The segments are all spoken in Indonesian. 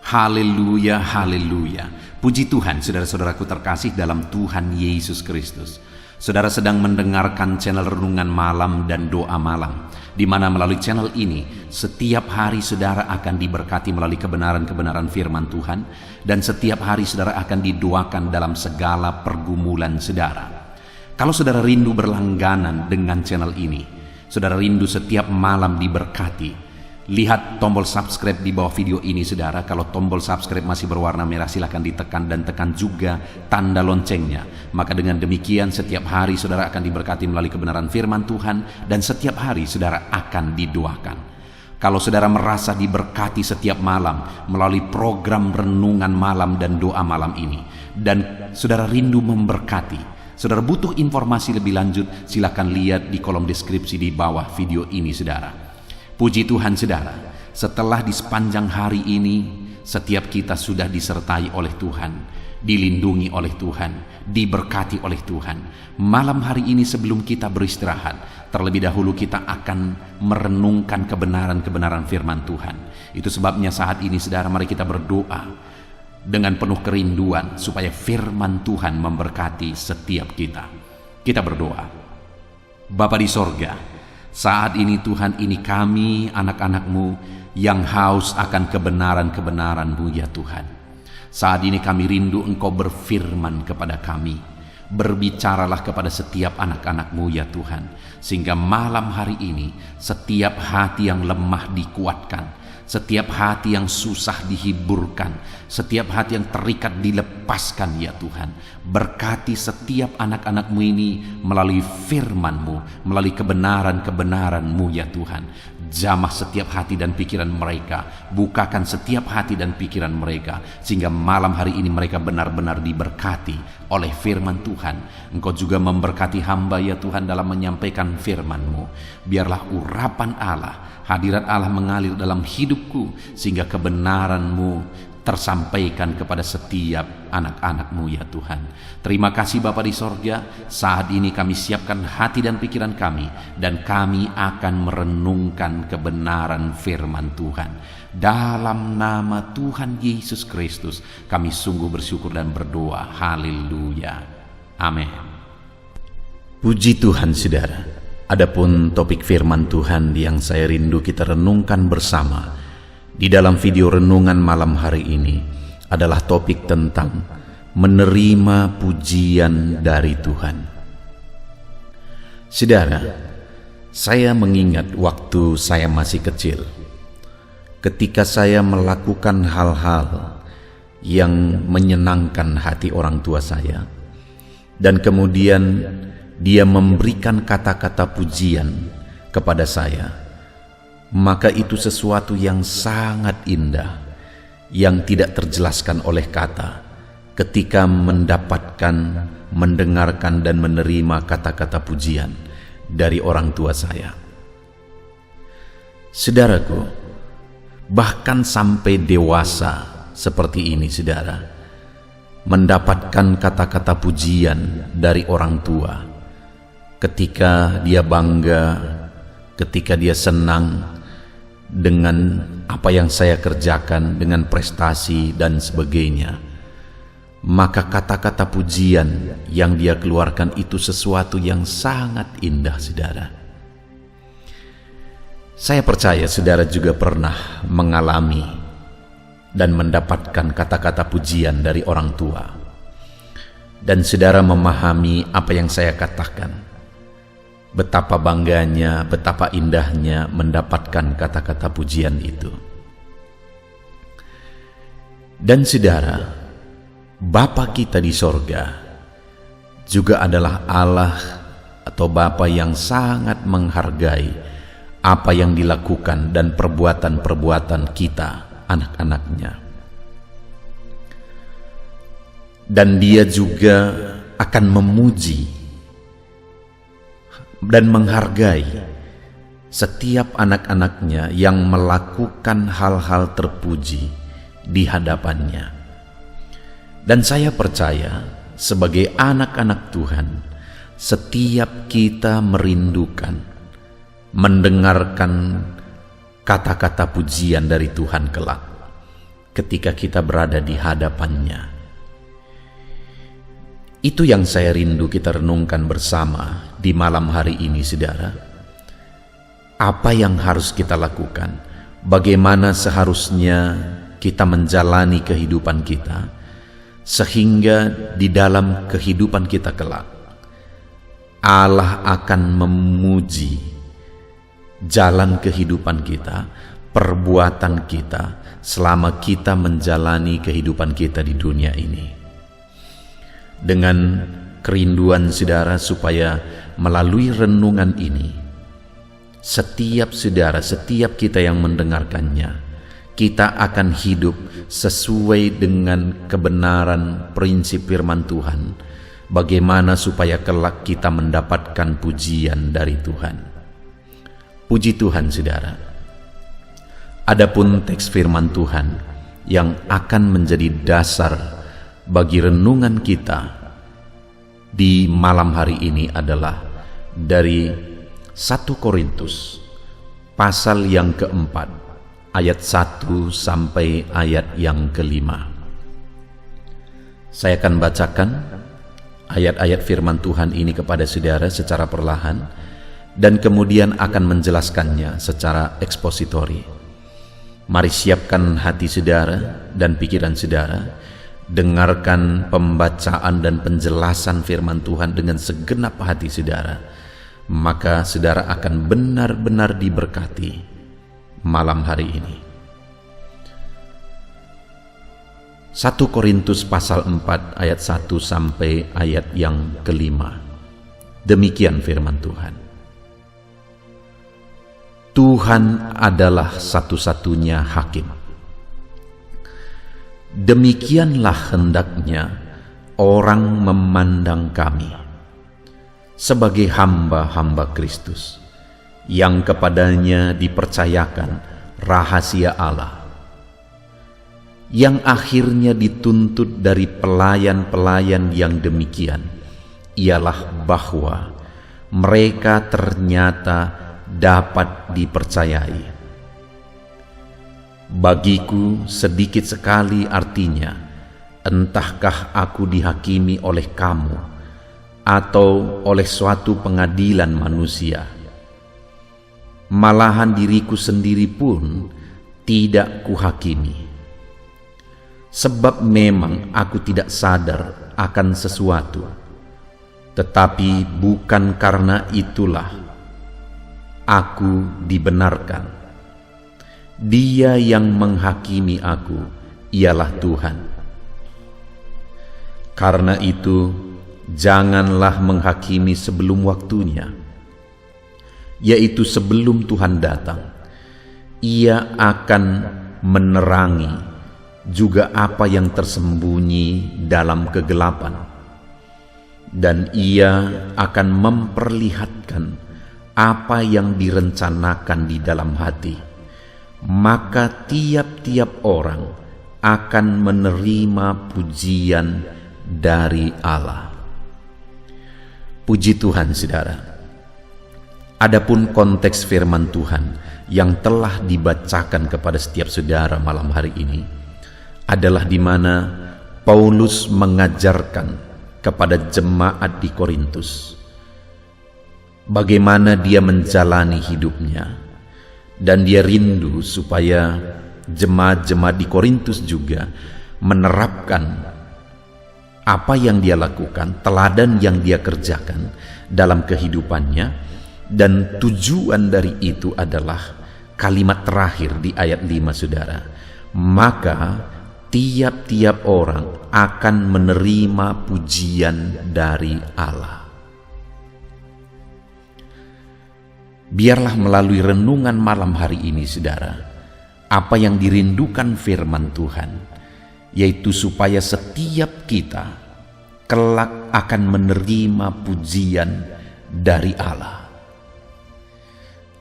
Haleluya, haleluya. Puji Tuhan, saudara-saudaraku terkasih dalam Tuhan Yesus Kristus. Saudara sedang mendengarkan channel Renungan Malam dan Doa Malam, di mana melalui channel ini setiap hari saudara akan diberkati melalui kebenaran-kebenaran firman Tuhan, dan setiap hari saudara akan didoakan dalam segala pergumulan saudara. Kalau saudara rindu berlangganan dengan channel ini, saudara rindu setiap malam diberkati, lihat tombol subscribe di bawah video ini saudara. Kalau tombol subscribe masih berwarna merah, silahkan ditekan dan tekan juga tanda loncengnya. Maka dengan demikian setiap hari saudara akan diberkati melalui kebenaran firman Tuhan, dan setiap hari saudara akan didoakan. Kalau saudara merasa diberkati setiap malam melalui program Renungan Malam dan Doa Malam ini, dan saudara rindu memberkati, saudara butuh informasi lebih lanjut, silahkan lihat di kolom deskripsi di bawah video ini saudara. Puji Tuhan saudara, setelah di sepanjang hari ini setiap kita sudah disertai oleh Tuhan, dilindungi oleh Tuhan, diberkati oleh Tuhan. Malam hari ini sebelum kita beristirahat, terlebih dahulu kita akan merenungkan kebenaran-kebenaran firman Tuhan. Itu sebabnya saat ini saudara, mari kita berdoa dengan penuh kerinduan supaya firman Tuhan memberkati setiap kita. Kita berdoa. Bapa di sorga, saat ini Tuhan, ini kami anak-anak-Mu yang haus akan kebenaran-kebenaran-Mu ya Tuhan. Saat ini kami rindu Engkau berfirman kepada kami. Berbicaralah kepada setiap anak-anak-Mu ya Tuhan, sehingga malam hari ini setiap hati yang lemah dikuatkan, setiap hati yang susah dihiburkan, setiap hati yang terikat dilepaskan ya Tuhan. Berkati setiap anak-anak-Mu ini melalui firman-Mu, melalui kebenaran-kebenaran-Mu ya Tuhan. Jamah setiap hati dan pikiran mereka, bukakan setiap hati dan pikiran mereka, sehingga malam hari ini mereka benar-benar diberkati oleh firman Tuhan. Engkau juga memberkati hamba ya Tuhan dalam menyampaikan firman-Mu. Biarlah urapan Allah, hadirat Allah mengalir dalam hidupku, sehingga kebenaran-Mu tersampaikan kepada setiap anak-anak-Mu ya Tuhan. Terima kasih Bapa di sorga. Saat ini kami siapkan hati dan pikiran kami, dan kami akan merenungkan kebenaran firman Tuhan. Dalam nama Tuhan Yesus Kristus kami sungguh bersyukur dan berdoa. Haleluya. Amin. Puji Tuhan saudara. Adapun topik firman Tuhan yang saya rindu kita renungkan bersama di dalam video renungan malam hari ini adalah topik tentang menerima pujian dari Tuhan. Saudara, saya mengingat waktu saya masih kecil, ketika saya melakukan hal-hal yang menyenangkan hati orang tua saya, dan kemudian dia memberikan kata-kata pujian kepada saya, maka itu sesuatu yang sangat indah, yang tidak terjelaskan oleh kata, ketika mendapatkan, mendengarkan dan menerima kata-kata pujian dari orang tua saya. Saudaraku, bahkan sampai dewasa seperti ini saudara, mendapatkan kata-kata pujian dari orang tua, ketika dia bangga, ketika dia senang dengan apa yang saya kerjakan, dengan prestasi dan sebagainya, maka kata-kata pujian yang dia keluarkan itu sesuatu yang sangat indah saudara. Saya percaya saudara juga pernah mengalami dan mendapatkan kata-kata pujian dari orang tua, dan saudara memahami apa yang saya katakan. Betapa bangganya, betapa indahnya mendapatkan kata-kata pujian itu. Dan saudara, Bapa kita di sorga juga adalah Allah atau Bapa yang sangat menghargai apa yang dilakukan dan perbuatan-perbuatan kita, anak-anaknya. Dan Dia juga akan memuji dan menghargai setiap anak-anaknya yang melakukan hal-hal terpuji di hadapannya. Dan saya percaya sebagai anak-anak Tuhan, setiap kita merindukan mendengarkan kata-kata pujian dari Tuhan kelak. ketika kita berada di hadapannya. Itu yang saya rindu kita renungkan bersama di malam hari ini, saudara. Apa yang harus kita lakukan? Bagaimana seharusnya kita menjalani kehidupan kita, sehingga di dalam kehidupan kita kelak, Allah akan memuji jalan kehidupan kita, perbuatan kita, selama kita menjalani kehidupan kita di dunia ini. Dengan kerinduan saudara supaya melalui renungan ini, setiap saudara, setiap kita yang mendengarkannya, kita akan hidup sesuai dengan kebenaran prinsip firman Tuhan, bagaimana supaya kelak kita mendapatkan pujian dari Tuhan. Puji Tuhan, saudara. Adapun teks firman Tuhan yang akan menjadi dasar bagi renungan kita di malam hari ini adalah dari 1 Korintus pasal yang keempat, ayat 1 sampai ayat yang kelima. Saya akan bacakan ayat-ayat firman Tuhan ini kepada saudara secara perlahan, dan kemudian akan menjelaskannya secara ekspositori. Mari siapkan hati saudara dan pikiran saudara, dengarkan pembacaan dan penjelasan firman Tuhan dengan segenap hati saudara, maka saudara akan benar-benar diberkati malam hari ini. 1 Korintus pasal 4 ayat 1 sampai ayat yang kelima. Demikian firman Tuhan. Tuhan adalah satu-satunya hakim. Demikianlah hendaknya orang memandang kami sebagai hamba-hamba Kristus yang kepadanya dipercayakan rahasia Allah, yang akhirnya dituntut dari pelayan-pelayan yang demikian ialah bahwa mereka ternyata dapat dipercayai. Bagiku sedikit sekali artinya, entahkah aku dihakimi oleh kamu atau oleh suatu pengadilan manusia. Malahan diriku sendiri pun tidak kuhakimi, sebab memang aku tidak sadar akan sesuatu, tetapi bukan karena itulah aku dibenarkan. Dia yang menghakimi aku ialah Tuhan. Karena itu, janganlah menghakimi sebelum waktunya, yaitu sebelum Tuhan datang. Ia akan menerangi juga apa yang tersembunyi dalam kegelapan, dan ia akan memperlihatkan apa yang direncanakan di dalam hati. Maka tiap-tiap orang akan menerima pujian dari Allah. Puji Tuhan, saudara. Adapun konteks firman Tuhan yang telah dibacakan kepada setiap saudara malam hari ini adalah di mana Paulus mengajarkan kepada jemaat di Korintus bagaimana dia menjalani hidupnya. Dan dia rindu supaya jemaat-jemaat di Korintus juga menerapkan apa yang dia lakukan, teladan yang dia kerjakan dalam kehidupannya. Dan tujuan dari itu adalah kalimat terakhir di ayat 5, saudara. Maka tiap-tiap orang akan menerima pujian dari Allah. Biarlah melalui renungan malam hari ini, saudara, apa yang dirindukan firman Tuhan, yaitu supaya setiap kita kelak akan menerima pujian dari Allah.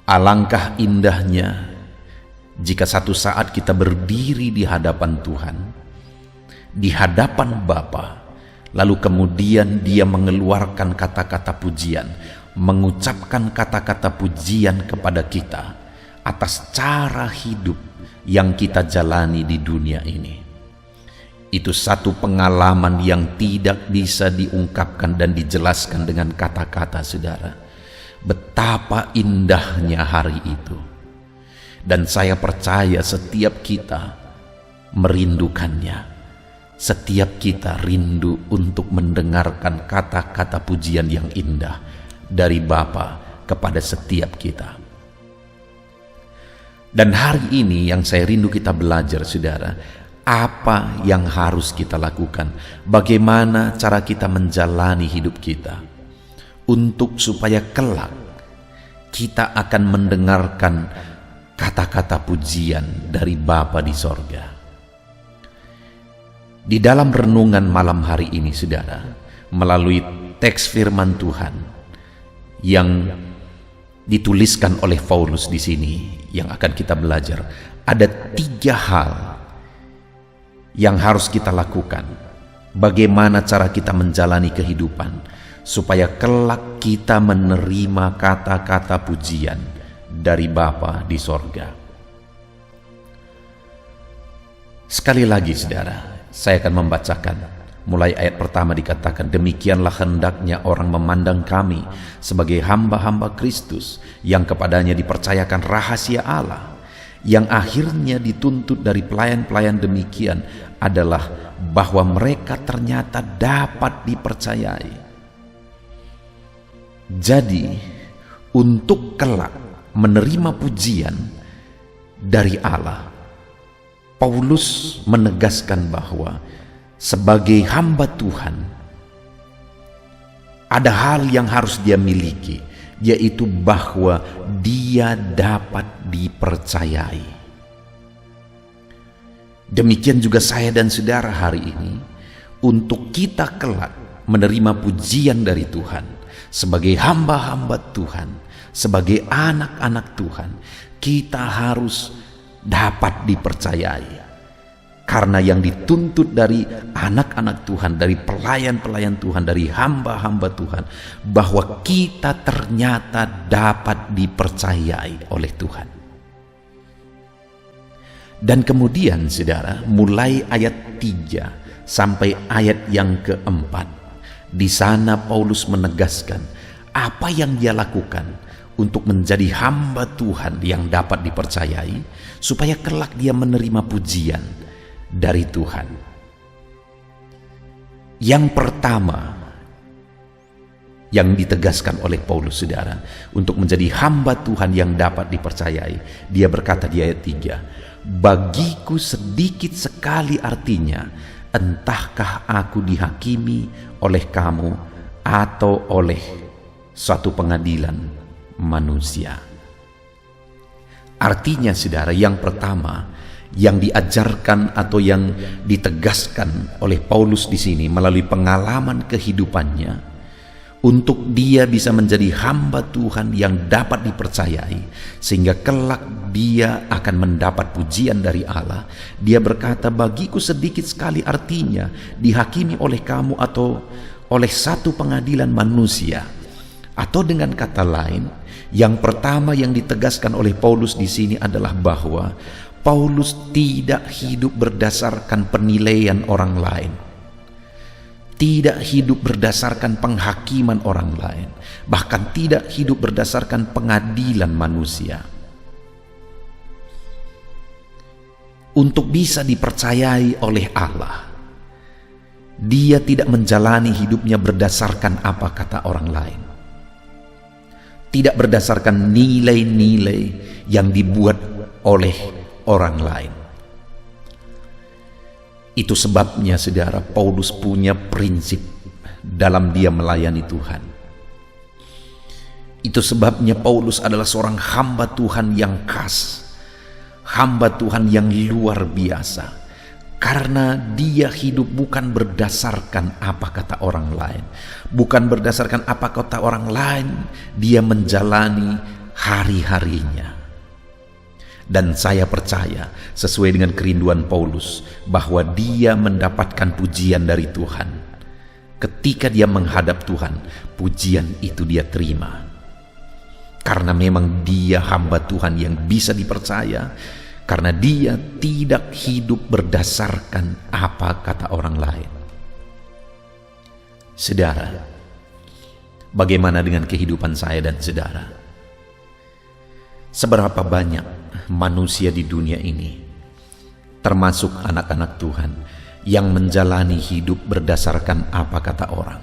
Alangkah indahnya jika satu saat kita berdiri di hadapan Tuhan, di hadapan Bapa, lalu kemudian Dia mengeluarkan kata-kata pujian, mengucapkan kata-kata pujian kepada kita atas cara hidup yang kita jalani di dunia ini. Itu satu pengalaman yang tidak bisa diungkapkan dan dijelaskan dengan kata-kata, saudara. Betapa indahnya hari itu. Dan saya percaya setiap kita merindukannya. Setiap kita rindu untuk mendengarkan kata-kata pujian yang indah dari Bapa kepada setiap kita. Dan hari ini yang saya rindu kita belajar, saudara, apa yang harus kita lakukan, bagaimana cara kita menjalani hidup kita, untuk supaya kelak kita akan mendengarkan kata-kata pujian dari Bapa di sorga. Di dalam renungan malam hari ini, saudara, melalui teks firman Tuhan yang dituliskan oleh Paulus di sini yang akan kita belajar, ada 3 hal yang harus kita lakukan. Bagaimana cara kita menjalani kehidupan supaya kelak kita menerima kata-kata pujian dari Bapa di sorga. Sekali lagi, saudara, saya akan membacakan mulai ayat pertama. Dikatakan, demikianlah hendaknya orang memandang kami sebagai hamba-hamba Kristus yang kepadanya dipercayakan rahasia Allah, yang akhirnya dituntut dari pelayan-pelayan demikian adalah bahwa mereka ternyata dapat dipercayai. Jadi untuk kelak menerima pujian dari Allah, Paulus menegaskan bahwa sebagai hamba Tuhan ada hal yang harus dia miliki, yaitu bahwa dia dapat dipercayai. Demikian juga saya dan saudara hari ini, untuk kita kelak menerima pujian dari Tuhan sebagai hamba-hamba Tuhan, sebagai anak-anak Tuhan, kita harus dapat dipercayai. Karena yang dituntut dari anak-anak Tuhan, dari pelayan-pelayan Tuhan, dari hamba-hamba Tuhan, bahwa kita ternyata dapat dipercayai oleh Tuhan. Dan kemudian, saudara, mulai ayat 3 sampai ayat yang keempat, di sana Paulus menegaskan apa yang dia lakukan untuk menjadi hamba Tuhan yang dapat dipercayai, supaya kelak dia menerima pujian dari Tuhan. Yang pertama yang ditegaskan oleh Paulus, saudara, untuk menjadi hamba Tuhan yang dapat dipercayai, dia berkata di ayat 3, bagiku sedikit sekali artinya, entahkah aku dihakimi oleh kamu atau oleh suatu pengadilan manusia. Artinya, saudara, yang pertama yang diajarkan atau yang ditegaskan oleh Paulus di sini melalui pengalaman kehidupannya, untuk dia bisa menjadi hamba Tuhan yang dapat dipercayai sehingga kelak dia akan mendapat pujian dari Allah. Dia berkata, bagiku sedikit sekali artinya dihakimi oleh kamu atau oleh satu pengadilan manusia. Atau dengan kata lain, yang pertama yang ditegaskan oleh Paulus di sini adalah bahwa Paulus tidak hidup berdasarkan penilaian orang lain, tidak hidup berdasarkan penghakiman orang lain, bahkan tidak hidup berdasarkan pengadilan manusia. Untuk bisa dipercayai oleh Allah, dia tidak menjalani hidupnya berdasarkan apa kata orang lain, tidak berdasarkan nilai-nilai yang dibuat oleh orang lain. Itu sebabnya, saudara, Paulus punya prinsip dalam dia melayani Tuhan. Itu sebabnya Paulus adalah seorang hamba Tuhan yang khas, hamba Tuhan yang luar biasa, karena dia hidup bukan berdasarkan apa kata orang lain, bukan berdasarkan apa kata orang lain, dia menjalani hari-harinya. Dan saya percaya sesuai dengan kerinduan Paulus bahwa dia mendapatkan pujian dari Tuhan. Ketika dia menghadap Tuhan, pujian itu dia terima. Karena memang dia hamba Tuhan yang bisa dipercaya, karena dia tidak hidup berdasarkan apa kata orang lain. Saudara, bagaimana dengan kehidupan saya dan saudara? Seberapa banyak manusia di dunia ini, termasuk anak-anak Tuhan, yang menjalani hidup berdasarkan apa kata orang?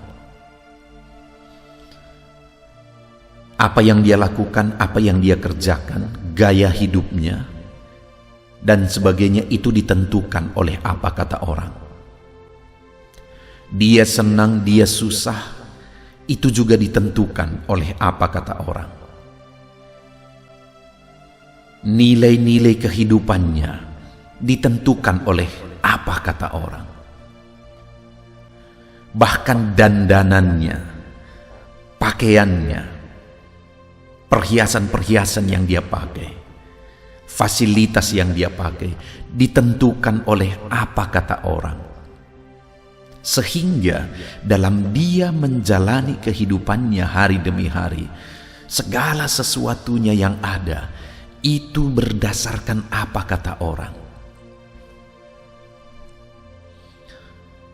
Apa yang dia lakukan, apa yang dia kerjakan, gaya hidupnya, dan sebagainya itu ditentukan oleh apa kata orang. Dia senang, dia susah, itu juga ditentukan oleh apa kata orang. Nilai-nilai kehidupannya ditentukan oleh apa kata orang. Bahkan dandanannya, pakaiannya, perhiasan-perhiasan yang dia pakai, fasilitas yang dia pakai, ditentukan oleh apa kata orang. Sehingga dalam dia menjalani kehidupannya hari demi hari, segala sesuatunya yang ada, itu berdasarkan apa kata orang.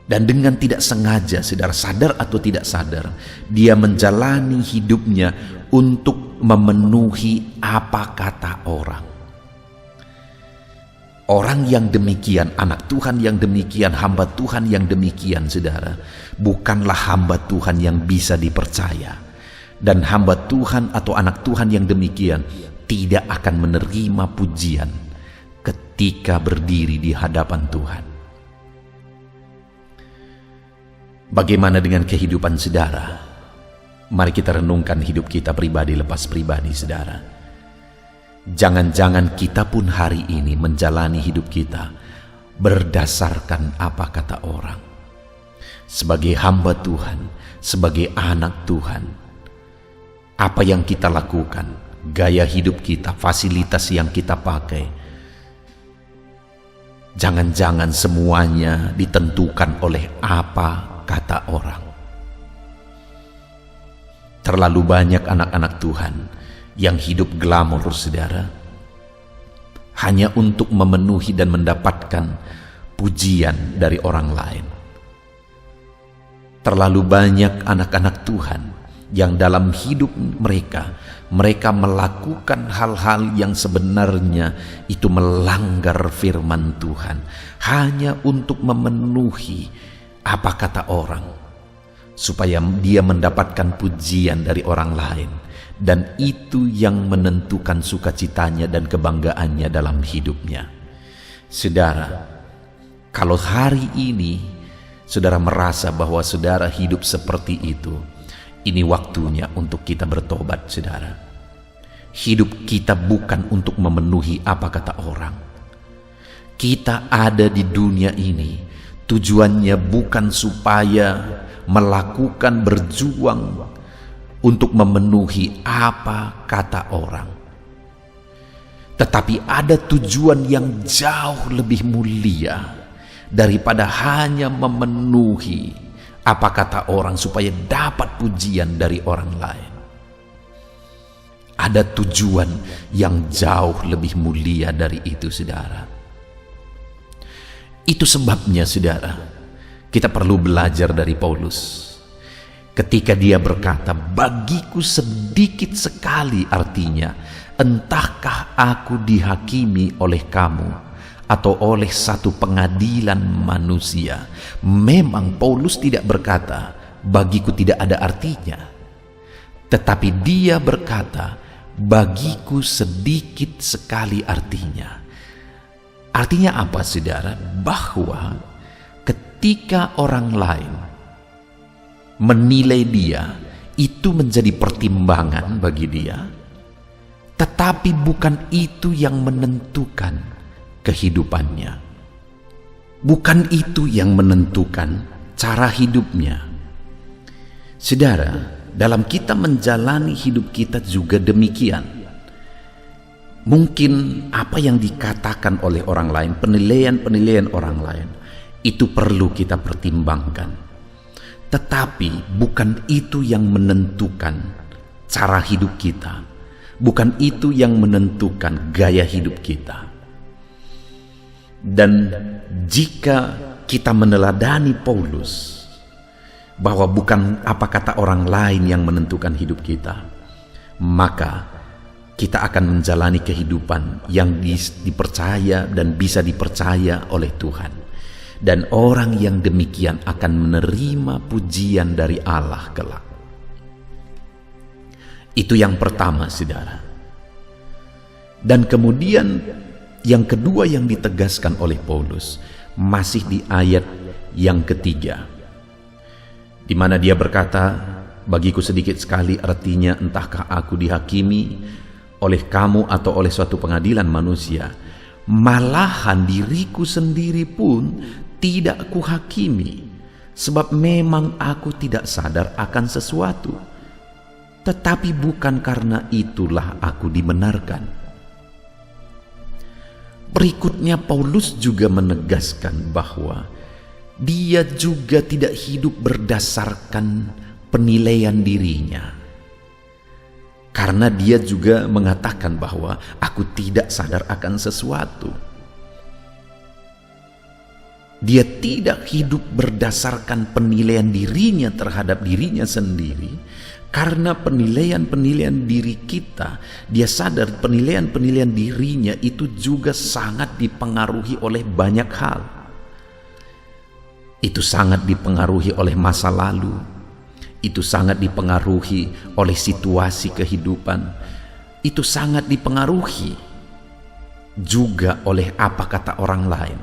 Dan dengan tidak sengaja, saudara sadar atau tidak sadar, dia menjalani hidupnya untuk memenuhi apa kata orang. Orang yang demikian, anak Tuhan yang demikian, hamba Tuhan yang demikian, saudara, bukanlah hamba Tuhan yang bisa dipercaya. Dan hamba Tuhan atau anak Tuhan yang demikian tidak akan menerima pujian ketika berdiri di hadapan Tuhan. Bagaimana dengan kehidupan saudara? Mari kita renungkan hidup kita pribadi lepas pribadi, saudara. Jangan-jangan kita pun hari ini menjalani hidup kita berdasarkan apa kata orang. Sebagai hamba Tuhan, sebagai anak Tuhan, apa yang kita lakukan, gaya hidup kita, fasilitas yang kita pakai, jangan-jangan semuanya ditentukan oleh apa kata orang. Terlalu banyak anak-anak Tuhan yang hidup glamor, saudara, hanya untuk memenuhi dan mendapatkan pujian dari orang lain. Terlalu banyak anak-anak Tuhan yang dalam hidup mereka melakukan hal-hal yang sebenarnya itu melanggar firman Tuhan, hanya untuk memenuhi apa kata orang, supaya dia mendapatkan pujian dari orang lain. Dan itu yang menentukan sukacitanya dan kebanggaannya dalam hidupnya. Saudara, kalau hari ini saudara merasa bahwa saudara hidup seperti itu, ini waktunya untuk kita bertobat, saudara. Hidup kita bukan untuk memenuhi apa kata orang. Kita ada di dunia ini, tujuannya bukan supaya melakukan, berjuang untuk memenuhi apa kata orang, tetapi ada tujuan yang jauh lebih mulia daripada hanya memenuhi apa kata orang supaya dapat pujian dari orang lain. Ada tujuan yang jauh lebih mulia dari itu, saudara. Itu sebabnya, saudara, kita perlu belajar dari Paulus. Ketika dia berkata, bagiku sedikit sekali, artinya, entahkah aku dihakimi oleh kamu atau oleh satu pengadilan manusia. Memang Paulus tidak berkata, bagiku tidak ada artinya. Tetapi dia berkata, bagiku sedikit sekali artinya. Artinya apa, saudara? Bahwa ketika orang lain menilai dia, itu menjadi pertimbangan bagi dia, tetapi bukan itu yang menentukan kehidupannya. Bukan itu yang menentukan cara hidupnya. Saudara, dalam kita menjalani hidup kita juga demikian. Mungkin apa yang dikatakan oleh orang lain, penilaian-penilaian orang lain, itu perlu kita pertimbangkan. Tetapi bukan itu yang menentukan cara hidup kita. Bukan itu yang menentukan gaya hidup kita. Dan jika kita meneladani Paulus, bahwa bukan apa kata orang lain yang menentukan hidup kita, maka kita akan menjalani kehidupan yang dipercaya dan bisa dipercaya oleh Tuhan. Dan orang yang demikian akan menerima pujian dari Allah kelak. Itu yang pertama, saudara. Dan kemudian yang kedua yang ditegaskan oleh Paulus masih di ayat yang ketiga, di mana dia berkata, bagiku sedikit sekali artinya entahkah aku dihakimi oleh kamu atau oleh suatu pengadilan manusia, malahan diriku sendiri pun tidak kuhakimi, sebab memang aku tidak sadar akan sesuatu, tetapi bukan karena itulah aku dibenarkan. Berikutnya Paulus juga menegaskan bahwa dia juga tidak hidup berdasarkan penilaian dirinya. Karena dia juga mengatakan bahwa aku tidak sadar akan sesuatu. Dia tidak hidup berdasarkan penilaian dirinya terhadap dirinya sendiri. Karena penilaian-penilaian diri kita, dia sadar penilaian-penilaian dirinya itu juga sangat dipengaruhi oleh banyak hal. Itu sangat dipengaruhi oleh masa lalu. Itu sangat dipengaruhi oleh situasi kehidupan. Itu sangat dipengaruhi juga oleh apa kata orang lain.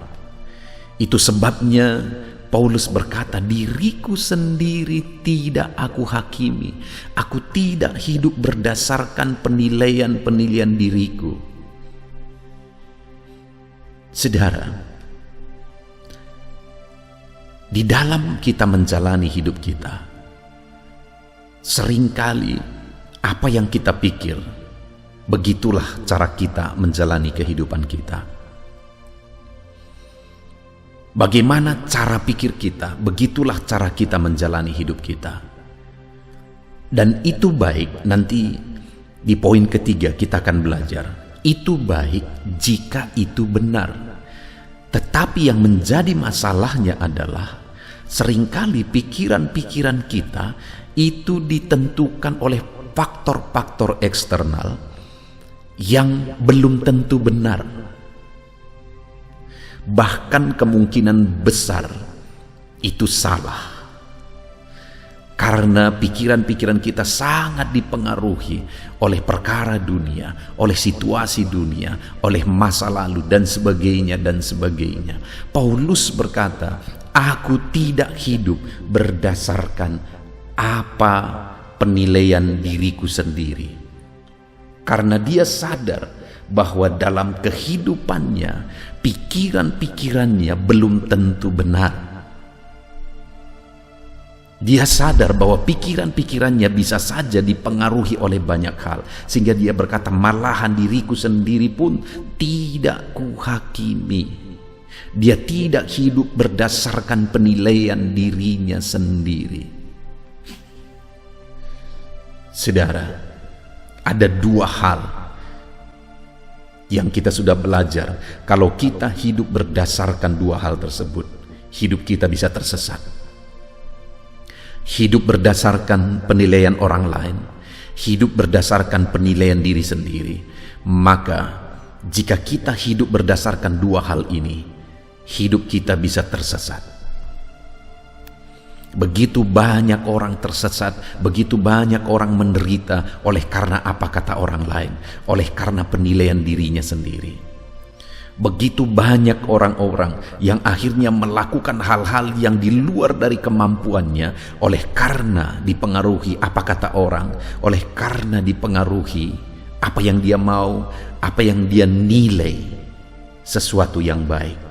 Itu sebabnya Paulus berkata, diriku sendiri tidak aku hakimi. Aku tidak hidup berdasarkan penilaian-penilaian diriku. Saudara, di dalam kita menjalani hidup kita, seringkali apa yang kita pikir, begitulah cara kita menjalani kehidupan kita. Bagaimana cara pikir kita, begitulah cara kita menjalani hidup kita. Dan itu baik, nanti di poin ketiga kita akan belajar. Itu baik jika itu benar. Tetapi yang menjadi masalahnya adalah seringkali pikiran-pikiran kita itu ditentukan oleh faktor-faktor eksternal yang belum tentu benar. Bahkan kemungkinan besar itu salah. Karena pikiran-pikiran kita sangat dipengaruhi oleh perkara dunia, oleh situasi dunia, oleh masa lalu dan sebagainya dan sebagainya. Paulus berkata, aku tidak hidup berdasarkan apa penilaian diriku sendiri. Karena dia sadar bahwa dalam kehidupannya, pikiran-pikirannya belum tentu benar. Dia sadar bahwa pikiran-pikirannya bisa saja dipengaruhi oleh banyak hal. Sehingga dia berkata, malahan diriku sendiri pun tidak kuhakimi. Dia tidak hidup berdasarkan penilaian dirinya sendiri. Saudara, ada dua hal yang kita sudah belajar. Kalau kita hidup berdasarkan dua hal tersebut, hidup kita bisa tersesat. Hidup berdasarkan penilaian orang lain, hidup berdasarkan penilaian diri sendiri. Maka jika kita hidup berdasarkan dua hal ini, hidup kita bisa tersesat. Begitu banyak orang tersesat, begitu banyak orang menderita oleh karena apa kata orang lain, oleh karena penilaian dirinya sendiri. Begitu banyak orang-orang yang akhirnya melakukan hal-hal yang di luar dari kemampuannya oleh karena dipengaruhi apa kata orang, oleh karena dipengaruhi apa yang dia mau, apa yang dia nilai sesuatu yang baik.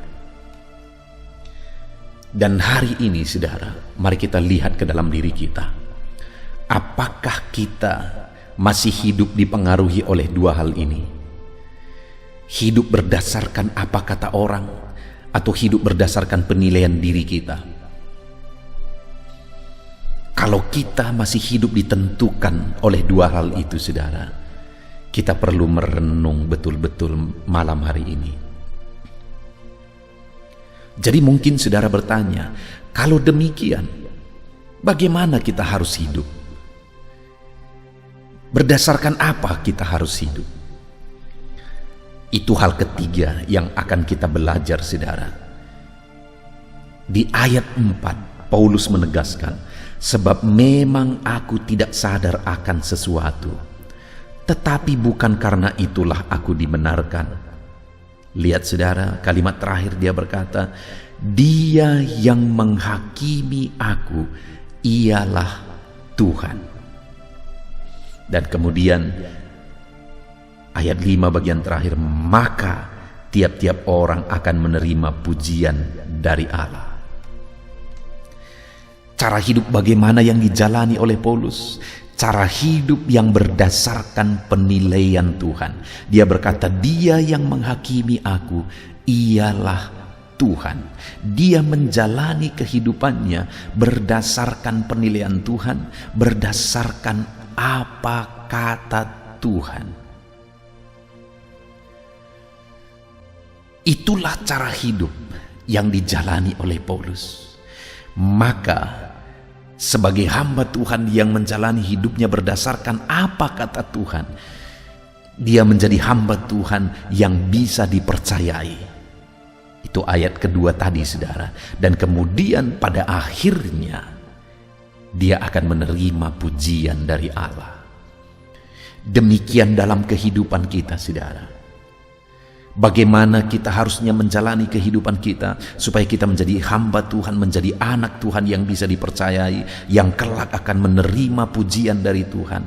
Dan hari ini, saudara, mari kita lihat ke dalam diri kita. Apakah kita masih hidup dipengaruhi oleh dua hal ini? Hidup berdasarkan apa kata orang, atau hidup berdasarkan penilaian diri kita? Kalau kita masih hidup ditentukan oleh dua hal itu, saudara, kita perlu merenung betul-betul malam hari ini. Jadi mungkin saudara bertanya, kalau demikian, bagaimana kita harus hidup? Berdasarkan apa kita harus hidup? Itu hal ketiga yang akan kita belajar, saudara. Di ayat 4, Paulus menegaskan, sebab memang aku tidak sadar akan sesuatu, tetapi bukan karena itulah aku dibenarkan. Lihat saudara, kalimat terakhir dia berkata, dia yang menghakimi aku ialah Tuhan. Dan kemudian ayat 5 bagian terakhir, maka tiap-tiap orang akan menerima pujian dari Allah. Cara hidup bagaimana yang dijalani oleh Paulus? Cara hidup yang berdasarkan penilaian Tuhan. Dia berkata, dia yang menghakimi aku ialah Tuhan. Dia menjalani kehidupannya berdasarkan penilaian Tuhan, berdasarkan apa kata Tuhan. Itulah cara hidup yang dijalani oleh Paulus. Maka sebagai hamba Tuhan yang menjalani hidupnya berdasarkan apa kata Tuhan, dia menjadi hamba Tuhan yang bisa dipercayai. Itu ayat kedua tadi, saudara. Dan kemudian pada akhirnya dia akan menerima pujian dari Allah. Demikian dalam kehidupan kita, saudara. Bagaimana kita harusnya menjalani kehidupan kita supaya kita menjadi hamba Tuhan, menjadi anak Tuhan yang bisa dipercayai, yang kelak akan menerima pujian dari Tuhan.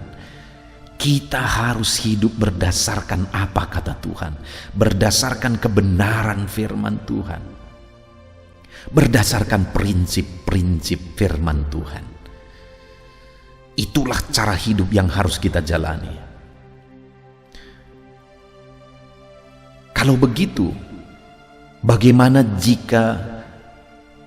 Kita harus hidup berdasarkan apa kata Tuhan, berdasarkan kebenaran firman Tuhan, berdasarkan prinsip-prinsip firman Tuhan. Itulah cara hidup yang harus kita jalani. Kalau begitu, bagaimana jika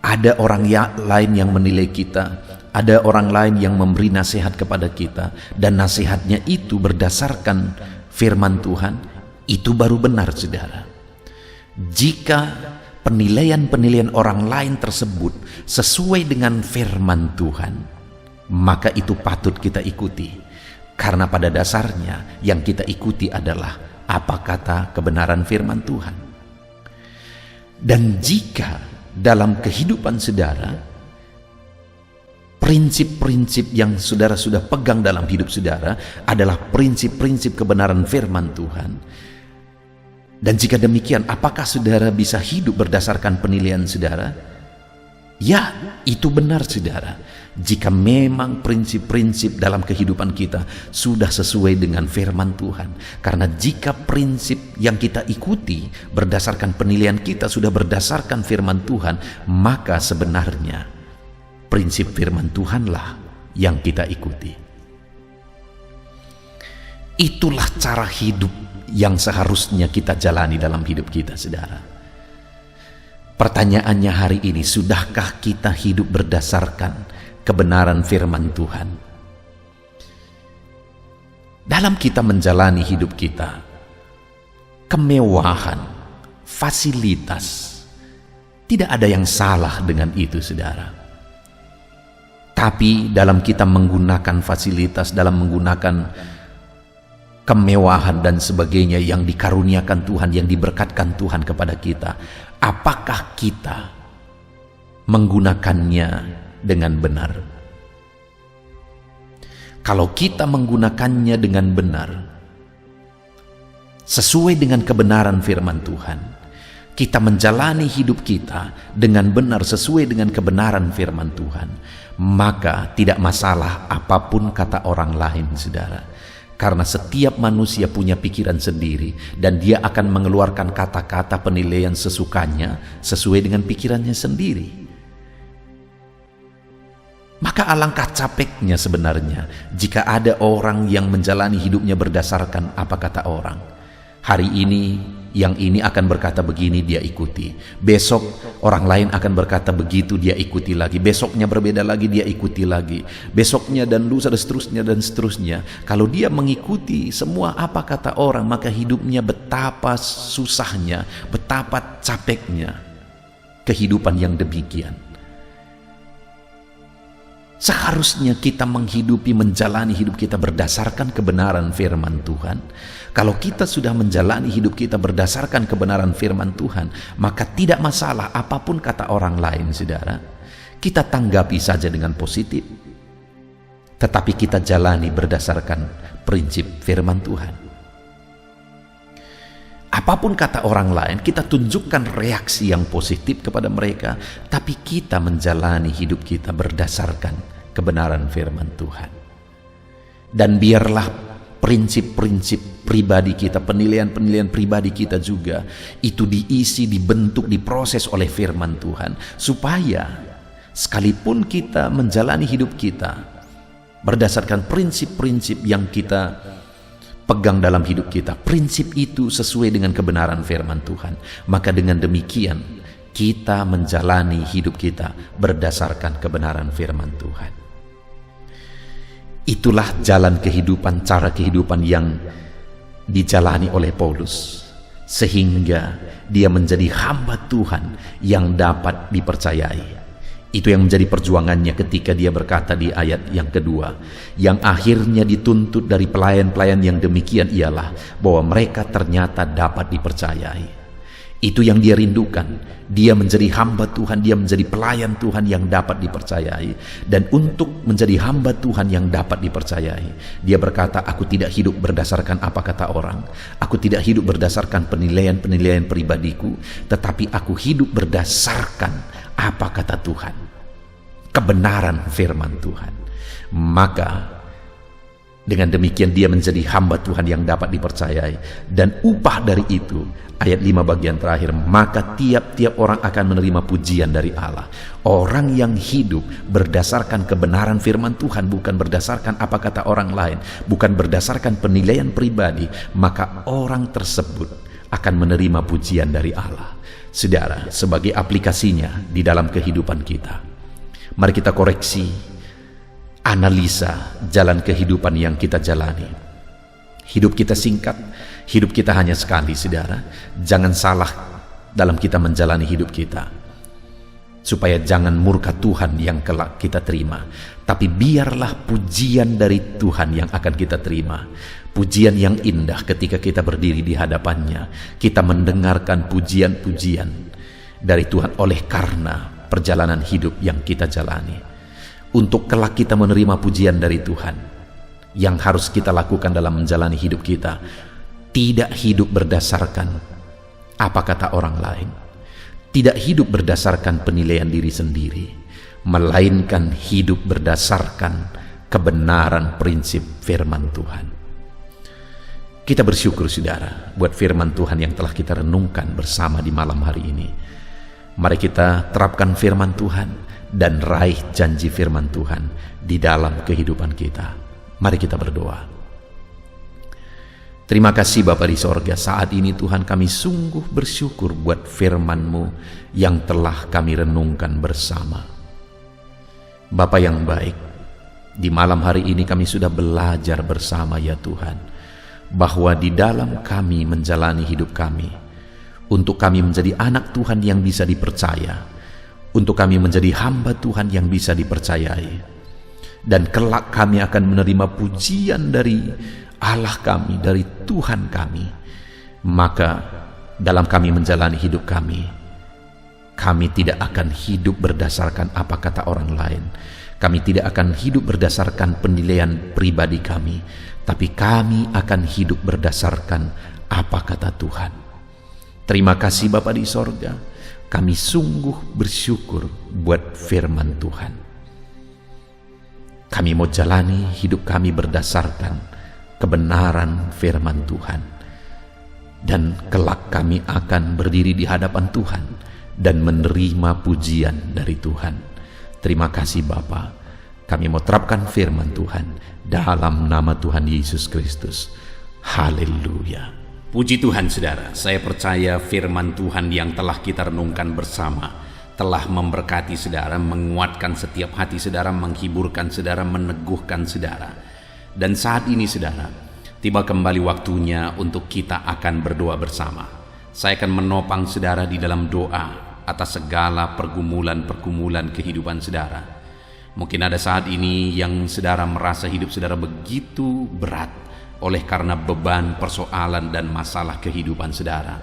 ada orang lain yang menilai kita, ada orang lain yang memberi nasihat kepada kita, dan nasihatnya itu berdasarkan firman Tuhan? Itu baru benar, saudara. Jika penilaian-penilaian orang lain tersebut sesuai dengan firman Tuhan, maka itu patut kita ikuti, karena pada dasarnya yang kita ikuti adalah apa kata kebenaran firman Tuhan. Dan jika dalam kehidupan saudara, prinsip-prinsip yang saudara sudah pegang dalam hidup saudara adalah prinsip-prinsip kebenaran firman Tuhan, dan jika demikian, apakah saudara bisa hidup berdasarkan penilaian saudara? Ya, itu benar, saudara. Jika memang prinsip-prinsip dalam kehidupan kita sudah sesuai dengan firman Tuhan. Karena jika prinsip yang kita ikuti berdasarkan penilaian kita sudah berdasarkan firman Tuhan, maka sebenarnya prinsip firman Tuhanlah yang kita ikuti. Itulah cara hidup yang seharusnya kita jalani dalam hidup kita, saudara. Pertanyaannya hari ini, sudahkah kita hidup berdasarkan kebenaran firman Tuhan? Dalam kita menjalani hidup kita, kemewahan, fasilitas, tidak ada yang salah dengan itu, saudara. Tapi dalam kita menggunakan fasilitas, dalam menggunakan kemewahan dan sebagainya yang dikaruniakan Tuhan, yang diberkatkan Tuhan kepada kita, apakah kita menggunakannya dengan benar? Kalau kita menggunakannya dengan benar, sesuai dengan kebenaran firman Tuhan, kita menjalani hidup kita dengan benar sesuai dengan kebenaran firman Tuhan, maka tidak masalah apapun kata orang lain, saudara. Karena setiap manusia punya pikiran sendiri, dan dia akan mengeluarkan kata-kata penilaian sesukanya sesuai dengan pikirannya sendiri. Maka alangkah capeknya sebenarnya jika ada orang yang menjalani hidupnya berdasarkan apa kata orang. Hari ini yang ini akan berkata begini, dia ikuti. Besok orang lain akan berkata begitu, dia ikuti lagi. Besoknya berbeda lagi, dia ikuti lagi. Besoknya dan lusa dan seterusnya dan seterusnya. Kalau dia mengikuti semua apa kata orang, maka hidupnya betapa susahnya, betapa capeknya. kehidupan yang demikian. Seharusnya kita menjalani hidup kita berdasarkan kebenaran firman Tuhan. Kalau kita sudah menjalani hidup kita berdasarkan kebenaran firman Tuhan, maka tidak masalah apapun kata orang lain, saudara. Kita tanggapi saja dengan positif. Tetapi kita jalani berdasarkan prinsip firman Tuhan. Apapun kata orang lain, kita tunjukkan reaksi yang positif kepada mereka, tapi kita menjalani hidup kita berdasarkan kebenaran firman Tuhan. Dan biarlah prinsip-prinsip pribadi kita, penilaian-penilaian pribadi kita juga, itu diisi, dibentuk, diproses oleh firman Tuhan, supaya sekalipun kita menjalani hidup kita berdasarkan prinsip-prinsip yang kita pegang dalam hidup kita, prinsip itu sesuai dengan kebenaran firman Tuhan, maka dengan demikian kita menjalani hidup kita berdasarkan kebenaran firman Tuhan. Itulah jalan kehidupan, cara kehidupan yang dijalani oleh Paulus, sehingga dia menjadi hamba Tuhan yang dapat dipercayai. Itu yang menjadi perjuangannya ketika dia berkata di ayat yang kedua, yang akhirnya dituntut dari pelayan-pelayan yang demikian ialah bahwa mereka ternyata dapat dipercayai. Itu yang dia rindukan. Dia menjadi hamba Tuhan, dia menjadi pelayan Tuhan yang dapat dipercayai. Dan untuk menjadi hamba Tuhan yang dapat dipercayai, dia berkata, aku tidak hidup berdasarkan apa kata orang, aku tidak hidup berdasarkan penilaian-penilaian pribadiku, tetapi aku hidup berdasarkan apa kata Tuhan, kebenaran firman Tuhan. Maka dengan demikian dia menjadi hamba Tuhan yang dapat dipercayai. Dan upah dari itu, ayat 5 bagian terakhir, maka tiap-tiap orang akan menerima pujian dari Allah. Orang yang hidup berdasarkan kebenaran firman Tuhan, bukan berdasarkan apa kata orang lain, bukan berdasarkan penilaian pribadi, maka orang tersebut akan menerima pujian dari Allah. Saudara, sebagai aplikasinya di dalam kehidupan kita, mari kita koreksi, analisa jalan kehidupan yang kita jalani. Hidup kita singkat, hidup kita hanya sekali, saudara. Jangan salah dalam kita menjalani hidup kita, supaya jangan murka Tuhan yang kelak kita terima, tapi biarlah pujian dari Tuhan yang akan kita terima. Pujian yang indah ketika kita berdiri di hadapannya, kita mendengarkan pujian-pujian dari Tuhan oleh karena perjalanan hidup yang kita jalani. Untuk kelak kita menerima pujian dari Tuhan, yang harus kita lakukan dalam menjalani hidup kita, tidak hidup berdasarkan apa kata orang lain, tidak hidup berdasarkan penilaian diri sendiri, melainkan hidup berdasarkan kebenaran prinsip firman Tuhan. Kita bersyukur, saudara, buat firman Tuhan yang telah kita renungkan bersama di malam hari ini. Mari kita terapkan firman Tuhan dan raih janji firman Tuhan di dalam kehidupan kita. Mari kita berdoa. Terima kasih Bapa di sorga, saat ini Tuhan kami sungguh bersyukur buat firman-Mu yang telah kami renungkan bersama. Bapa yang baik, di malam hari ini kami sudah belajar bersama ya Tuhan, bahwa di dalam kami menjalani hidup kami, untuk kami menjadi anak Tuhan yang bisa dipercaya, untuk kami menjadi hamba Tuhan yang bisa dipercayai, dan kelak kami akan menerima pujian dari Allah kami, dari Tuhan kami. Maka dalam kami menjalani hidup kami tidak akan hidup berdasarkan apa kata orang lain, kami tidak akan hidup berdasarkan penilaian pribadi kami, tapi kami akan hidup berdasarkan apa kata Tuhan. Terima kasih Bapa di sorga, kami sungguh bersyukur buat firman Tuhan. Kami mau jalani hidup kami berdasarkan kebenaran firman Tuhan, dan kelak kami akan berdiri di hadapan Tuhan dan menerima pujian dari Tuhan. Terima kasih Bapa, kami mau terapkan firman Tuhan dalam nama Tuhan Yesus Kristus. Haleluya. Puji Tuhan saudara, saya percaya firman Tuhan yang telah kita renungkan bersama telah memberkati saudara, menguatkan setiap hati saudara, menghiburkan saudara, meneguhkan saudara. Dan saat ini saudara, tiba kembali waktunya untuk kita akan berdoa bersama. Saya akan menopang saudara di dalam doa atas segala pergumulan-pergumulan kehidupan saudara. Mungkin ada saat ini yang saudara merasa hidup saudara begitu berat oleh karena beban, persoalan, dan masalah kehidupan saudara.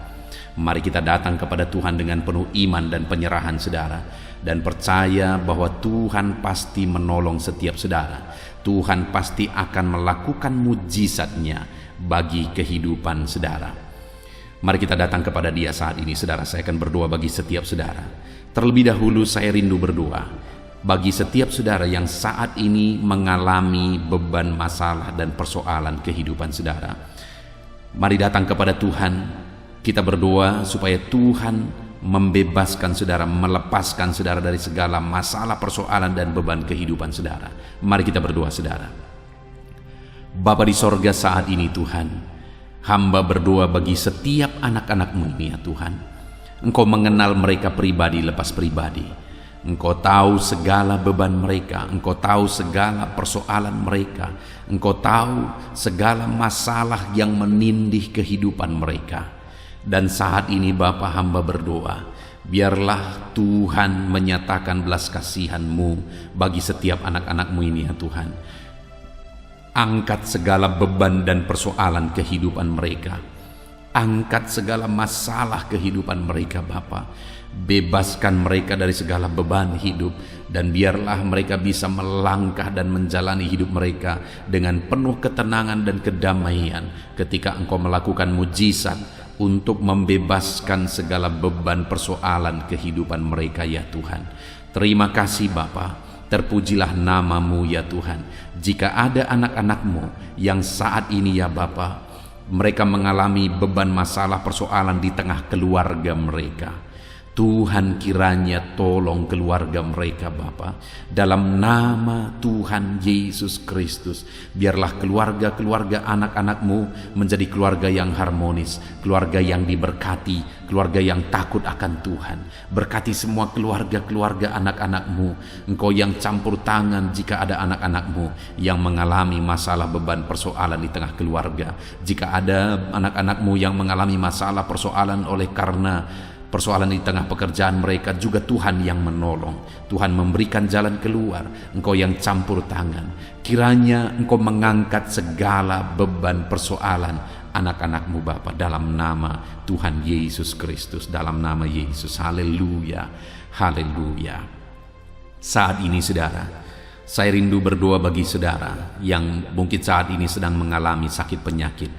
Mari kita datang kepada Tuhan dengan penuh iman dan penyerahan saudara, dan percaya bahwa Tuhan pasti menolong setiap saudara. Tuhan pasti akan melakukan mujizat-Nya bagi kehidupan saudara. Mari kita datang kepada Dia saat ini, saudara. Saya akan berdoa bagi setiap saudara. Terlebih dahulu saya rindu berdoa bagi setiap saudara yang saat ini mengalami beban, masalah, dan persoalan kehidupan saudara. Mari datang kepada Tuhan. Kita berdoa supaya Tuhan membebaskan saudara, melepaskan saudara dari segala masalah, persoalan, dan beban kehidupan saudara. Mari kita berdoa, saudara. Bapa di sorga, saat ini Tuhan, hamba berdoa bagi setiap anak-anak-Mu ini ya Tuhan. Engkau mengenal mereka pribadi lepas pribadi. Engkau tahu segala beban mereka, Engkau tahu segala persoalan mereka, Engkau tahu segala masalah yang menindih kehidupan mereka. Dan saat ini Bapa, hamba berdoa, biarlah Tuhan menyatakan belas kasihan-Mu bagi setiap anak-anak-Mu ini ya Tuhan. Angkat segala beban dan persoalan kehidupan mereka. Angkat segala masalah kehidupan mereka Bapa. Bebaskan mereka dari segala beban hidup, dan biarlah mereka bisa melangkah dan menjalani hidup mereka dengan penuh ketenangan dan kedamaian ketika Engkau melakukan mujizat untuk membebaskan segala beban persoalan kehidupan mereka ya Tuhan. Terima kasih Bapa. Terpujilah nama-Mu ya Tuhan. Jika ada anak-anak-Mu yang saat ini ya Bapa, mereka mengalami beban, masalah, persoalan di tengah keluarga mereka, Tuhan kiranya tolong keluarga mereka Bapa. Dalam nama Tuhan Yesus Kristus, biarlah keluarga-keluarga anak-anak-Mu menjadi keluarga yang harmonis, keluarga yang diberkati, keluarga yang takut akan Tuhan. Berkati semua keluarga-keluarga anak-anak-Mu. Engkau yang campur tangan jika ada anak-anak-Mu yang mengalami masalah, beban, persoalan di tengah keluarga. Jika ada anak-anak-Mu yang mengalami masalah, persoalan oleh karena persoalan di tengah pekerjaan mereka, juga Tuhan yang menolong. Tuhan memberikan jalan keluar. Engkau yang campur tangan. Kiranya Engkau mengangkat segala beban persoalan anak-anak-Mu Bapa, dalam nama Tuhan Yesus Kristus, dalam nama Yesus. Haleluya, haleluya. Saat ini saudara, saya rindu berdoa bagi saudara yang mungkin saat ini sedang mengalami sakit penyakit.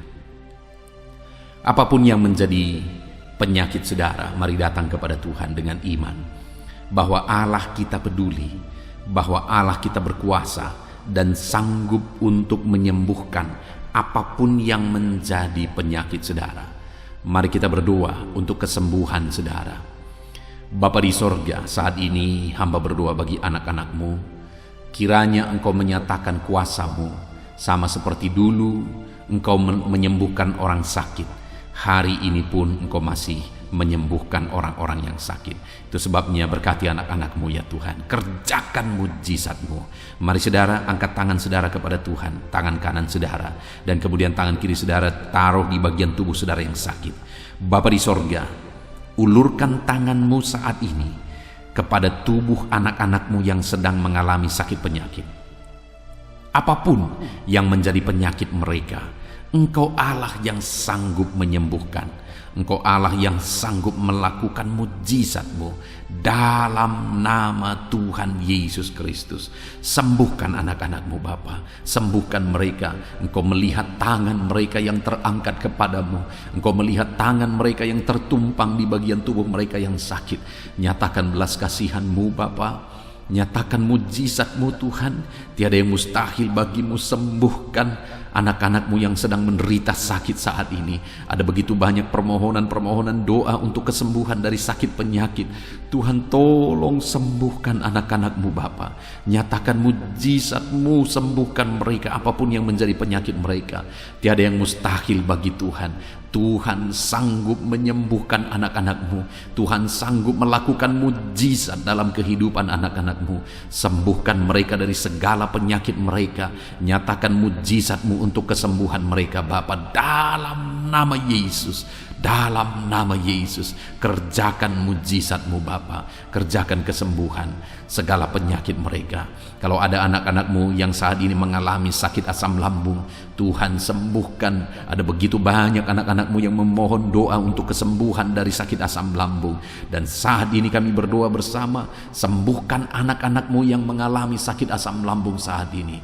Apapun yang menjadi penyakit saudara, mari datang kepada Tuhan dengan iman bahwa Allah kita peduli, bahwa Allah kita berkuasa dan sanggup untuk menyembuhkan apapun yang menjadi penyakit saudara. Mari kita berdoa untuk kesembuhan saudara. Bapa di sorga, saat ini hamba berdoa bagi anak-anak-Mu. Kiranya Engkau menyatakan kuasa-Mu, sama seperti dulu Engkau menyembuhkan orang sakit. Hari ini pun Engkau masih menyembuhkan orang-orang yang sakit. Itu sebabnya berkati anak-anak-Mu ya Tuhan. Kerjakan mujizat-Mu. Mari saudara, angkat tangan saudara kepada Tuhan. Tangan kanan saudara, dan kemudian tangan kiri saudara taruh di bagian tubuh saudara yang sakit. Bapa di sorga, ulurkan tangan-Mu saat ini kepada tubuh anak-anak-Mu yang sedang mengalami sakit penyakit. Apapun yang menjadi penyakit mereka, Engkau Allah yang sanggup menyembuhkan. Engkau Allah yang sanggup melakukan mujizat-Mu. Dalam nama Tuhan Yesus Kristus, sembuhkan anak-anak-Mu Bapa. Sembuhkan mereka. Engkau melihat tangan mereka yang terangkat kepadamu. Engkau melihat tangan mereka yang tertumpang di bagian tubuh mereka yang sakit. Nyatakan belas kasihan-Mu Bapa. Nyatakan mujizat-Mu Tuhan. Tiada yang mustahil bagi-Mu. Sembuhkan anak-anak-Mu yang sedang menderita sakit saat ini. Ada begitu banyak permohonan-permohonan doa untuk kesembuhan dari sakit penyakit. Tuhan tolong sembuhkan anak-anak-Mu Bapa. Nyatakan mujizat-Mu, sembuhkan mereka apapun yang menjadi penyakit mereka. Tiada yang mustahil bagi Tuhan. Tuhan sanggup menyembuhkan anak-anak-Mu. Tuhan sanggup melakukan mujizat dalam kehidupan anak-anak-Mu. Sembuhkan mereka dari segala penyakit mereka. Nyatakan mujizat-Mu untuk kesembuhan mereka Bapa, dalam nama Yesus. Dalam nama Yesus, kerjakan mujizat-Mu Bapa, kerjakan kesembuhan segala penyakit mereka. Kalau ada anak-anak-Mu yang saat ini mengalami sakit asam lambung, Tuhan sembuhkan. Ada begitu banyak anak-anak-Mu yang memohon doa untuk kesembuhan dari sakit asam lambung. Dan saat ini kami berdoa bersama, sembuhkan anak-anak-Mu yang mengalami sakit asam lambung saat ini.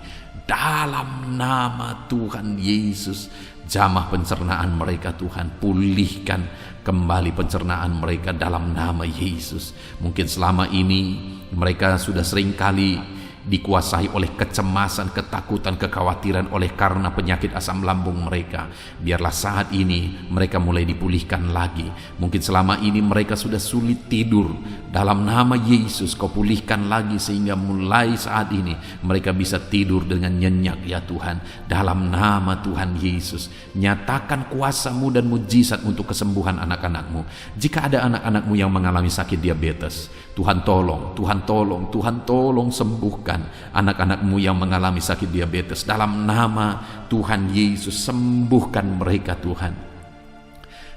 Dalam nama Tuhan Yesus, jamah pencernaan mereka Tuhan, pulihkan kembali pencernaan mereka dalam nama Yesus. Mungkin selama ini mereka sudah seringkali dikuasai oleh kecemasan, ketakutan, kekhawatiran oleh karena penyakit asam lambung mereka. Biarlah saat ini mereka mulai dipulihkan lagi. Mungkin selama ini mereka sudah sulit tidur. Dalam nama Yesus, Kau pulihkan lagi sehingga mulai saat ini mereka bisa tidur dengan nyenyak ya Tuhan. Dalam nama Tuhan Yesus, nyatakan kuasa-Mu dan mujizat untuk kesembuhan anak-anak-Mu. Jika ada anak-anak-Mu yang mengalami sakit diabetes, Tuhan tolong, Tuhan tolong, Tuhan tolong sembuhkan anak-anak-Mu yang mengalami sakit diabetes. Dalam nama Tuhan Yesus, sembuhkan mereka Tuhan.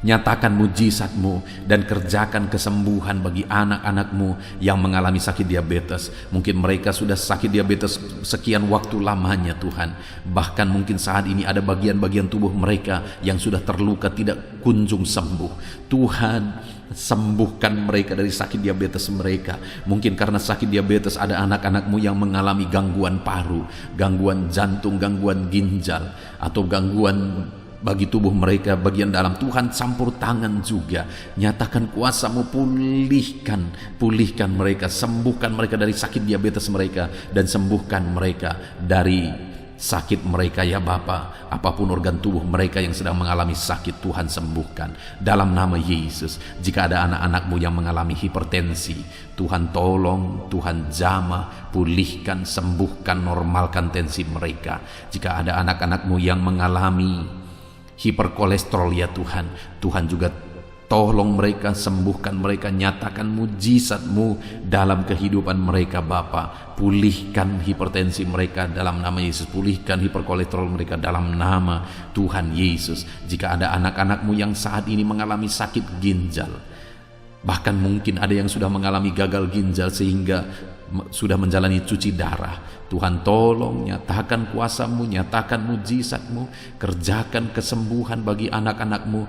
Nyatakan mujizat-Mu dan kerjakan kesembuhan bagi anak-anak-Mu yang mengalami sakit diabetes. Mungkin mereka sudah sakit diabetes sekian waktu lamanya Tuhan. Bahkan mungkin saat ini ada bagian-bagian tubuh mereka yang sudah terluka tidak kunjung sembuh. Tuhan, sembuhkan mereka dari sakit diabetes mereka. Mungkin karena sakit diabetes ada anak-anak-Mu yang mengalami gangguan paru, gangguan jantung, gangguan ginjal, atau gangguan bagi tubuh mereka bagian dalam. Tuhan campur tangan juga, nyatakan kuasa-Mu, pulihkan mereka, sembuhkan mereka dari sakit diabetes mereka, dan sembuhkan mereka dari sakit mereka ya Bapa. Apapun organ tubuh mereka yang sedang mengalami sakit, Tuhan sembuhkan dalam nama Yesus. Jika ada anak-anak-Mu yang mengalami hipertensi, Tuhan tolong, Tuhan jamah, pulihkan, sembuhkan, normalkan tensi mereka. Jika ada anak-anak-Mu yang mengalami hiperkolesterol ya Tuhan, Tuhan juga tolong mereka, sembuhkan mereka, nyatakan mujizat-Mu dalam kehidupan mereka Bapa. Pulihkan hipertensi mereka dalam nama Yesus, pulihkan hiperkolesterol mereka dalam nama Tuhan Yesus. Jika ada anak-anak-Mu yang saat ini mengalami sakit ginjal, bahkan mungkin ada yang sudah mengalami gagal ginjal sehingga sudah menjalani cuci darah, Tuhan tolong, nyatakan kuasa-Mu, nyatakan mujizat-Mu, kerjakan kesembuhan bagi anak-anak-Mu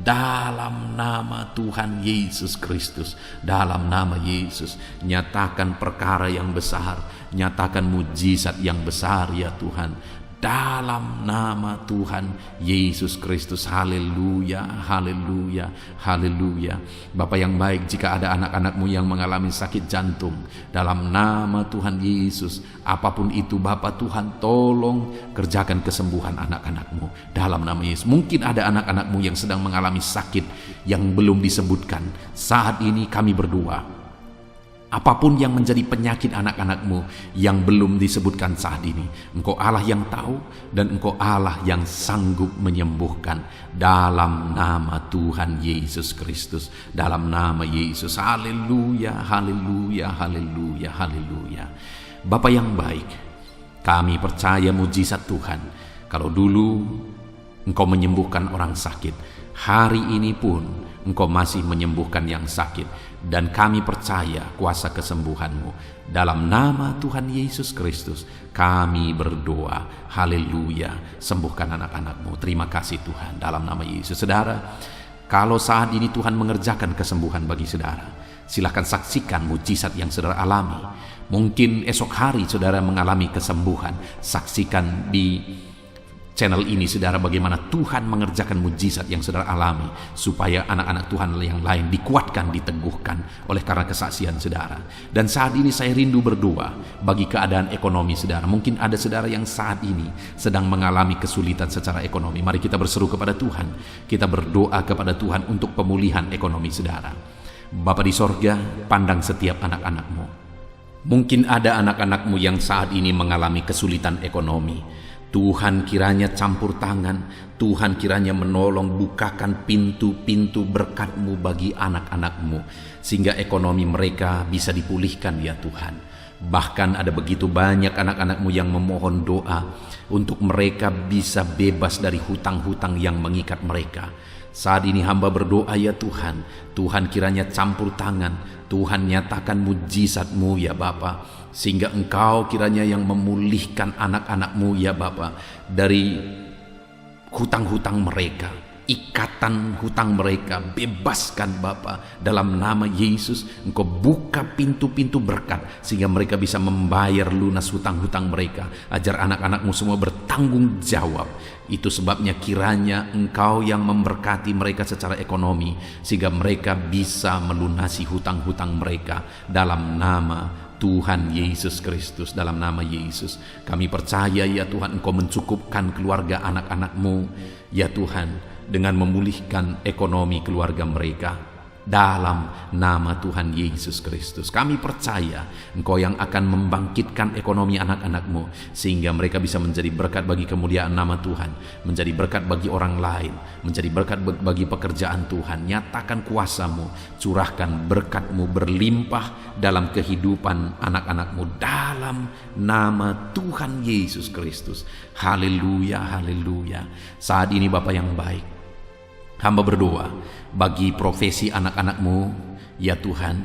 dalam nama Tuhan Yesus Kristus. Dalam nama Yesus, nyatakan perkara yang besar, nyatakan mujizat yang besar ya Tuhan. Dalam nama Tuhan Yesus Kristus. Haleluya, haleluya, haleluya. Bapa yang baik, jika ada anak-anak-Mu yang mengalami sakit jantung, dalam nama Tuhan Yesus, apapun itu Bapa, Tuhan tolong kerjakan kesembuhan anak-anak-Mu dalam nama Yesus. Mungkin ada anak-anak-Mu yang sedang mengalami sakit yang belum disebutkan. Saat ini kami berdoa, apapun yang menjadi penyakit anak-anak-Mu yang belum disebutkan saat ini, Engkau Allah yang tahu dan Engkau Allah yang sanggup menyembuhkan dalam nama Tuhan Yesus Kristus. Dalam nama Yesus. Haleluya, haleluya, haleluya, haleluya. Bapa yang baik, kami percaya mujizat Tuhan. Kalau dulu Engkau menyembuhkan orang sakit, hari ini pun Engkau masih menyembuhkan yang sakit. Dan kami percaya kuasa kesembuhan-Mu. Dalam nama Tuhan Yesus Kristus kami berdoa. Haleluya. Sembuhkan anak-anak-Mu. Terima kasih Tuhan. Dalam nama Yesus. Saudara, kalau saat ini Tuhan mengerjakan kesembuhan bagi saudara, silakan saksikan mujizat yang saudara alami. Mungkin esok hari saudara mengalami kesembuhan. Saksikan di channel ini saudara bagaimana Tuhan mengerjakan mujizat yang saudara alami, supaya anak-anak Tuhan yang lain dikuatkan, diteguhkan oleh karena kesaksian saudara. Dan saat ini saya rindu berdoa bagi keadaan ekonomi saudara. Mungkin ada saudara yang saat ini sedang mengalami kesulitan secara ekonomi. Mari kita berseru kepada Tuhan, kita berdoa kepada Tuhan untuk pemulihan ekonomi saudara. Bapa di sorga, pandang setiap anak-anak-Mu. Mungkin ada anak-anak-Mu yang saat ini mengalami kesulitan ekonomi. Tuhan kiranya campur tangan, Tuhan kiranya menolong, bukakan pintu-pintu berkat-Mu bagi anak-anak-Mu, sehingga ekonomi mereka bisa dipulihkan ya Tuhan. Bahkan ada begitu banyak anak-anak-Mu yang memohon doa untuk mereka bisa bebas dari hutang-hutang yang mengikat mereka. Saat ini hamba berdoa ya Tuhan, Tuhan kiranya campur tangan, Tuhan nyatakan mujizat-Mu ya Bapa, sehingga Engkau kiranya yang memulihkan anak-anak-Mu ya Bapa dari hutang-hutang mereka, ikatan hutang mereka, bebaskan Bapa dalam nama Yesus. Engkau buka pintu-pintu berkat sehingga mereka bisa membayar lunas hutang-hutang mereka, ajar anak-anak-Mu semua bertanggung jawab. Itu sebabnya kiranya Engkau yang memberkati mereka secara ekonomi sehingga mereka bisa melunasi hutang-hutang mereka dalam nama Tuhan Yesus Kristus. Dalam nama Yesus kami percaya ya Tuhan, Engkau mencukupkan keluarga anak-anak-Mu ya Tuhan dengan memulihkan ekonomi keluarga mereka dalam nama Tuhan Yesus Kristus. Kami percaya Engkau yang akan membangkitkan ekonomi anak-anak-Mu sehingga mereka bisa menjadi berkat bagi kemuliaan nama Tuhan, menjadi berkat bagi orang lain, menjadi berkat bagi pekerjaan Tuhan. Nyatakan kuasa-Mu, curahkan berkat-Mu berlimpah dalam kehidupan anak-anak-Mu dalam nama Tuhan Yesus Kristus. Haleluya, haleluya. Saat ini Bapa yang baik, hamba berdoa bagi profesi anak-anak-Mu ya Tuhan,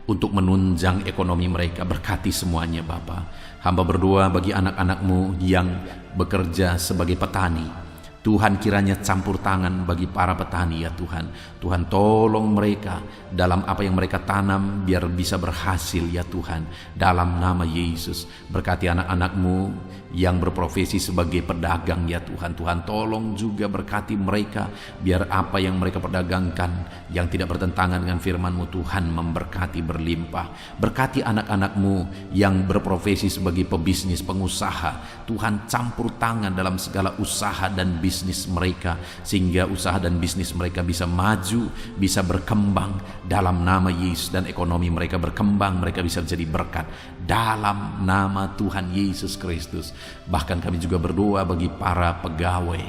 untuk menunjang ekonomi mereka. Berkati semuanya Bapa. Hamba berdoa bagi anak-anak-Mu yang bekerja sebagai petani. Tuhan kiranya campur tangan bagi para petani ya Tuhan. Tuhan tolong mereka dalam apa yang mereka tanam biar bisa berhasil ya Tuhan. Dalam nama Yesus, berkati anak-anak-Mu yang berprofesi sebagai pedagang ya Tuhan. Tuhan tolong juga berkati mereka biar apa yang mereka perdagangkan yang tidak bertentangan dengan firman-Mu Tuhan memberkati berlimpah. Berkati anak-anak-Mu yang berprofesi sebagai pebisnis, pengusaha. Tuhan campur tangan dalam segala usaha dan bisnis mereka sehingga usaha dan bisnis mereka bisa maju, bisa berkembang dalam nama Yesus, dan ekonomi mereka berkembang, mereka bisa menjadi berkat dalam nama Tuhan Yesus Kristus. Bahkan kami juga berdoa bagi para pegawai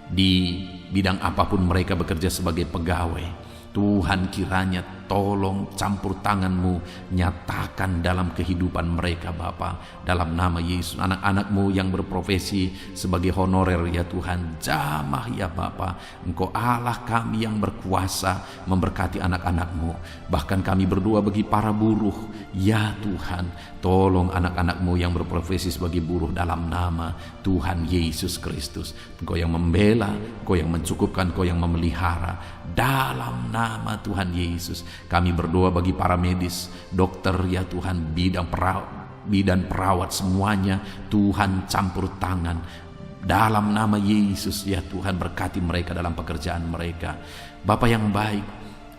di bidang apapun mereka bekerja sebagai pegawai. Tuhan kiranya tolong campur tangan-Mu nyatakan dalam kehidupan mereka Bapa, dalam nama Yesus. Anak-anak-Mu yang berprofesi sebagai honorer ya Tuhan, jamah ya Bapa. Engkau Allah kami yang berkuasa memberkati anak-anak-Mu. Bahkan kami berdoa bagi para buruh ya Tuhan, tolong anak-anak-Mu yang berprofesi sebagai buruh dalam nama Tuhan Yesus Kristus. Engkau yang membela, Engkau yang mencukupkan, Engkau yang memelihara dalam nama Tuhan Yesus. Kami berdoa bagi para medis, dokter ya Tuhan, bidan perawat semuanya, Tuhan campur tangan dalam nama Yesus ya Tuhan. Berkati mereka dalam pekerjaan mereka. Bapa yang baik,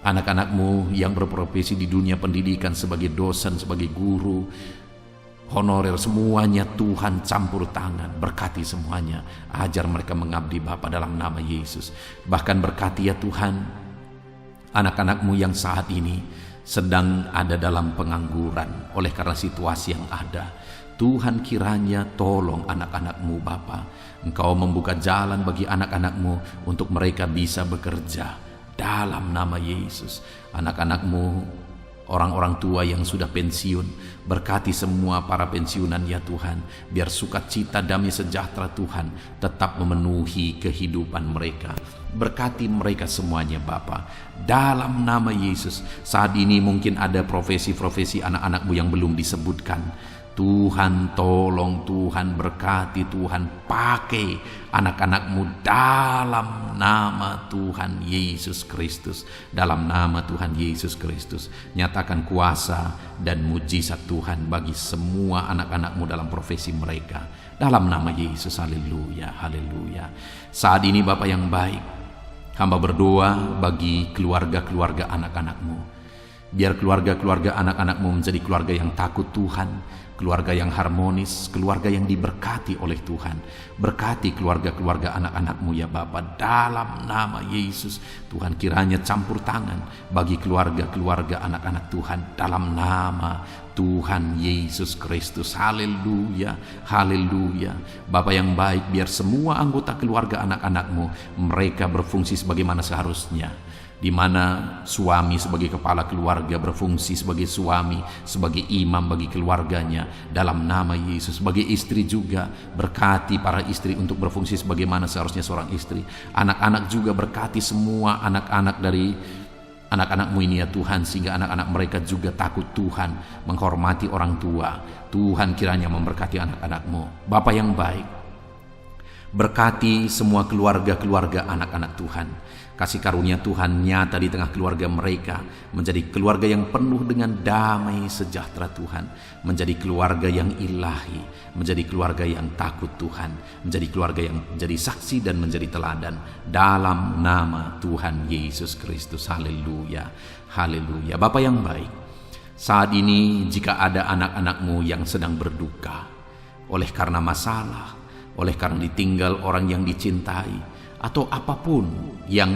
anak-anak-Mu yang berprofesi di dunia pendidikan sebagai dosen, sebagai guru, honorer, semuanya Tuhan campur tangan, berkati semuanya, ajar mereka mengabdi Bapa dalam nama Yesus. Bahkan berkati ya Tuhan anak-anak-Mu yang saat ini sedang ada dalam pengangguran oleh karena situasi yang ada. Tuhan kiranya tolong anak-anak-Mu Bapa. Engkau membuka jalan bagi anak-anak-Mu untuk mereka bisa bekerja dalam nama Yesus. Anak-anak-Mu, orang-orang tua yang sudah pensiun, berkati semua para pensiunan ya Tuhan, biar sukacita damai sejahtera Tuhan tetap memenuhi kehidupan mereka. Berkati mereka semuanya Bapa, dalam nama Yesus. Saat ini mungkin ada profesi-profesi anak-anak-Mu yang belum disebutkan. Tuhan tolong, Tuhan berkati, Tuhan pakai anak-anak-Mu dalam nama Tuhan Yesus Kristus. Dalam nama Tuhan Yesus Kristus, nyatakan kuasa dan mujizat Tuhan bagi semua anak-anak-Mu dalam profesi mereka. Dalam nama Yesus, haleluya, haleluya. Saat ini Bapa yang baik, hamba berdoa bagi keluarga-keluarga anak-anak-Mu. Biar keluarga-keluarga anak-anak-Mu menjadi keluarga yang takut Tuhan, keluarga yang harmonis, keluarga yang diberkati oleh Tuhan. Berkati keluarga-keluarga anak-anak-Mu ya Bapa, dalam nama Yesus. Tuhan kiranya campur tangan bagi keluarga-keluarga anak-anak Tuhan dalam nama Tuhan Yesus Kristus. Haleluya, haleluya. Bapa yang baik, biar semua anggota keluarga anak-anak-Mu mereka berfungsi sebagaimana seharusnya. di mana suami sebagai kepala keluarga berfungsi sebagai suami, sebagai imam bagi keluarganya dalam nama Yesus. Sebagai istri juga berkati para istri untuk berfungsi sebagaimana seharusnya seorang istri. Anak-anak juga berkati semua anak-anak dari anak-anak-Mu ini ya Tuhan, sehingga anak-anak mereka juga takut Tuhan, menghormati orang tua. Tuhan kiranya memberkati anak-anak-Mu. Bapa yang baik, berkati semua keluarga-keluarga anak-anak Tuhan. Kasih karunia Tuhan nyata di tengah keluarga mereka, menjadi keluarga yang penuh dengan damai sejahtera Tuhan, menjadi keluarga yang ilahi, menjadi keluarga yang takut Tuhan, menjadi keluarga yang menjadi saksi dan menjadi teladan dalam nama Tuhan Yesus Kristus. Haleluya, haleluya. Bapa yang baik, saat ini jika ada anak-anak-Mu yang sedang berduka oleh karena masalah, oleh karena ditinggal orang yang dicintai, atau apapun yang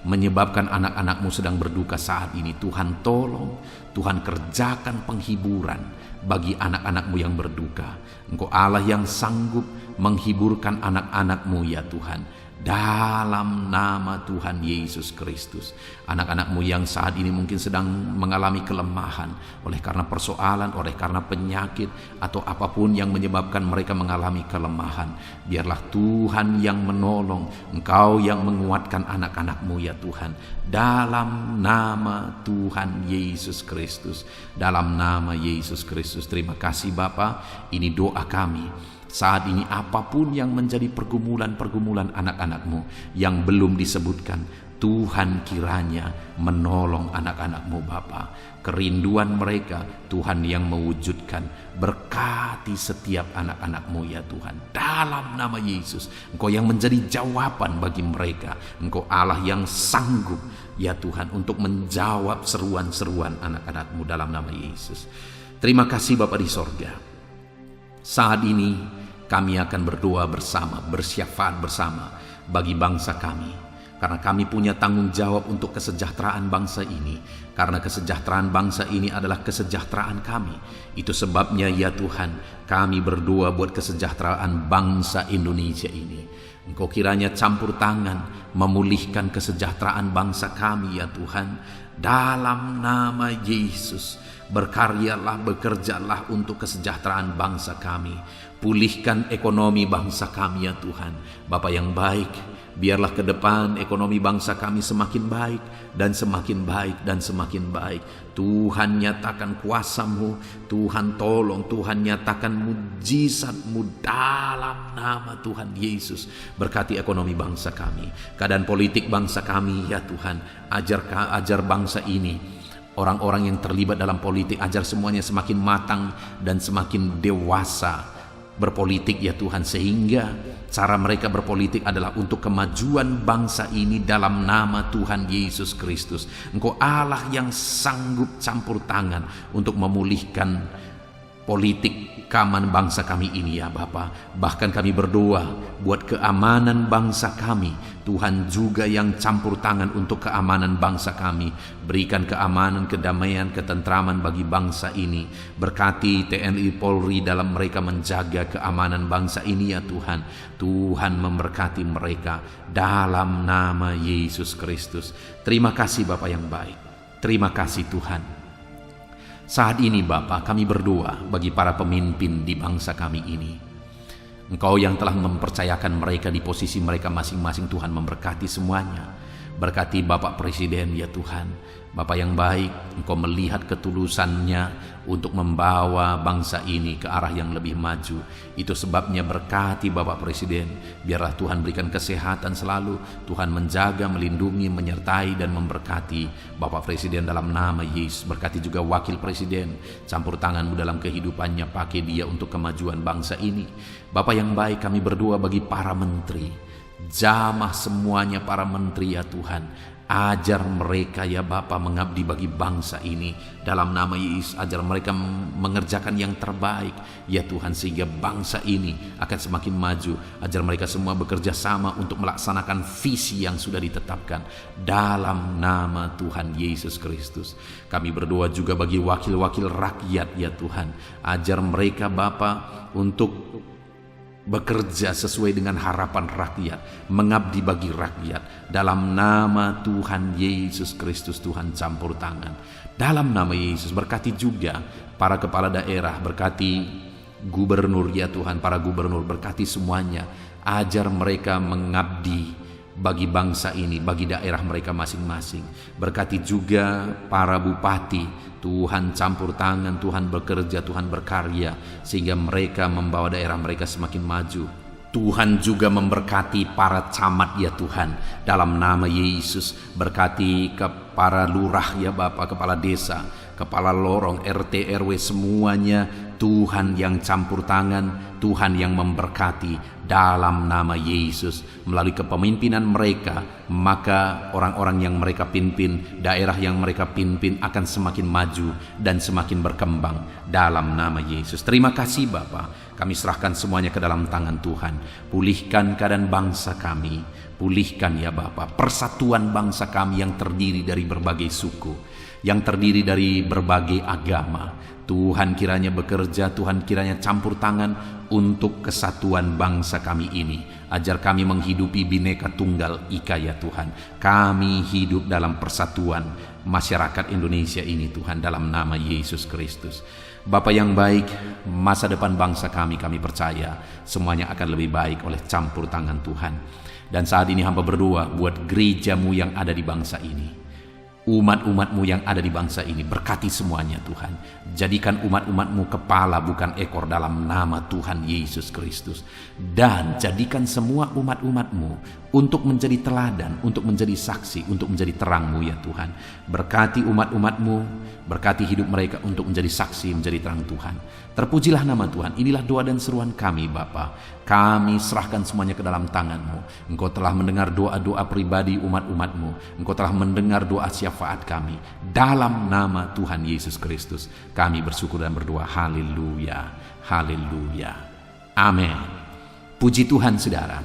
menyebabkan anak-anak-Mu sedang berduka saat ini, Tuhan tolong, Tuhan kerjakan penghiburan bagi anak-anak-Mu yang berduka. Engkau Allah yang sanggup menghiburkan anak-anak-Mu ya Tuhan, dalam nama Tuhan Yesus Kristus. Anak-anak-Mu yang saat ini mungkin sedang mengalami kelemahan oleh karena persoalan, oleh karena penyakit, atau apapun yang menyebabkan mereka mengalami kelemahan, biarlah Tuhan yang menolong, Engkau yang menguatkan anak-anak-Mu ya Tuhan, dalam nama Tuhan Yesus Kristus, dalam nama Yesus Kristus. Terima kasih Bapa, ini doa kami. Saat ini apapun yang menjadi pergumulan-pergumulan anak-anak-Mu yang belum disebutkan, Tuhan kiranya menolong anak-anak-Mu Bapa. Kerinduan mereka Tuhan yang mewujudkan. Berkati setiap anak-anak-Mu ya Tuhan, dalam nama Yesus. Engkau yang menjadi jawaban bagi mereka. Engkau Allah yang sanggup ya Tuhan untuk menjawab seruan-seruan anak-anak-Mu dalam nama Yesus. Terima kasih Bapa di sorga. Saat ini kami akan berdoa bersama, bersyafaat bersama bagi bangsa kami. Karena kami punya tanggung jawab untuk kesejahteraan bangsa ini. Karena kesejahteraan bangsa ini adalah kesejahteraan kami. Itu sebabnya ya Tuhan, kami berdoa buat kesejahteraan bangsa Indonesia ini. Engkau kiranya campur tangan memulihkan kesejahteraan bangsa kami ya Tuhan, dalam nama Yesus. Berkaryalah, bekerjalah untuk kesejahteraan bangsa kami. Pulihkan ekonomi bangsa kami ya Tuhan. Bapa yang baik, biarlah ke depan ekonomi bangsa kami semakin baik dan semakin baik dan semakin baik. Tuhan nyatakan kuasa-Mu, Tuhan tolong, Tuhan nyatakan mujizat-Mu dalam nama Tuhan Yesus. Berkati ekonomi bangsa kami, keadaan politik bangsa kami ya Tuhan. Ajar bangsa ini, orang-orang yang terlibat dalam politik, ajar semuanya semakin matang dan semakin dewasa berpolitik ya Tuhan, sehingga cara mereka berpolitik adalah untuk kemajuan bangsa ini dalam nama Tuhan Yesus Kristus. Engkau Allah yang sanggup campur tangan untuk memulihkan politik keamanan bangsa kami ini ya Bapa. Bahkan kami berdoa buat keamanan bangsa kami. Tuhan juga yang campur tangan untuk keamanan bangsa kami. Berikan keamanan, kedamaian, ketentraman bagi bangsa ini. Berkati TNI Polri dalam mereka menjaga keamanan bangsa ini ya Tuhan. Tuhan memberkati mereka dalam nama Yesus Kristus. Terima kasih Bapa yang baik. Terima kasih Tuhan. Saat ini Bapa, kami berdoa bagi para pemimpin di bangsa kami ini. Engkau yang telah mempercayakan mereka di posisi mereka masing-masing, Tuhan memberkati semuanya. Berkati Bapak Presiden ya Tuhan. Bapak yang baik, Engkau melihat ketulusannya untuk membawa bangsa ini ke arah yang lebih maju. Itu sebabnya berkati Bapak Presiden. Biarlah Tuhan berikan kesehatan selalu. Tuhan menjaga, melindungi, menyertai dan memberkati Bapak Presiden dalam nama Yesus. Berkati juga Wakil Presiden. Campur tangan-Mu dalam kehidupannya. Pakai dia untuk kemajuan bangsa ini. Bapak yang baik, kami berdoa bagi para menteri. Jamah semuanya para menteri ya Tuhan. Ajar mereka ya Bapa mengabdi bagi bangsa ini dalam nama Yesus. Ajar mereka mengerjakan yang terbaik ya Tuhan, sehingga bangsa ini akan semakin maju. Ajar mereka semua bekerja sama untuk melaksanakan visi yang sudah ditetapkan dalam nama Tuhan Yesus Kristus. Kami berdoa juga bagi wakil-wakil rakyat ya Tuhan. Ajar mereka Bapa untuk bekerja sesuai dengan harapan rakyat, mengabdi bagi rakyat. Dalam nama Tuhan Yesus Kristus, Tuhan campur tangan. Dalam nama Yesus, berkati juga para kepala daerah, berkati gubernur ya Tuhan, para gubernur, berkati semuanya. Ajar mereka mengabdi bagi bangsa ini, bagi daerah mereka masing-masing. Berkati juga para bupati, Tuhan campur tangan, Tuhan bekerja, Tuhan berkarya, sehingga mereka membawa daerah mereka semakin maju. Tuhan juga memberkati para camat ya Tuhan, dalam nama Yesus. Berkati ke para lurah ya Bapak, kepala desa, kepala lorong, RT, RW, semuanya Tuhan yang campur tangan, Tuhan yang memberkati dalam nama Yesus. Melalui kepemimpinan mereka, maka orang-orang yang mereka pimpin, daerah yang mereka pimpin akan semakin maju dan semakin berkembang dalam nama Yesus. Terima kasih Bapa, kami serahkan semuanya ke dalam tangan Tuhan. Pulihkan keadaan bangsa kami, pulihkan ya Bapa persatuan bangsa kami yang terdiri dari berbagai suku, yang terdiri dari berbagai agama. Tuhan kiranya bekerja, Tuhan kiranya campur tangan untuk kesatuan bangsa kami ini. Ajar kami menghidupi Bhinneka Tunggal Ika ya Tuhan. Kami hidup dalam persatuan masyarakat Indonesia ini Tuhan, dalam nama Yesus Kristus. Bapa yang baik, masa depan bangsa kami percaya semuanya akan lebih baik oleh campur tangan Tuhan. Dan saat ini hamba berdoa buat gerejamu yang ada di bangsa ini, umat-umatmu yang ada di bangsa ini, berkati semuanya Tuhan. Jadikan umat-umatmu kepala bukan ekor, dalam nama Tuhan Yesus Kristus. Dan jadikan semua umat-umatmu untuk menjadi teladan, untuk menjadi saksi, untuk menjadi terangmu ya Tuhan. Berkati umat-umatmu, berkati hidup mereka untuk menjadi saksi, menjadi terang Tuhan. Terpujilah nama Tuhan. Inilah doa dan seruan kami Bapa. Kami serahkan semuanya ke dalam tangan-Mu. Engkau telah mendengar doa-doa pribadi umat-umat-Mu. Engkau telah mendengar doa syafaat kami. Dalam nama Tuhan Yesus Kristus, kami bersyukur dan berdoa. Haleluya, haleluya, amin. Puji Tuhan saudara.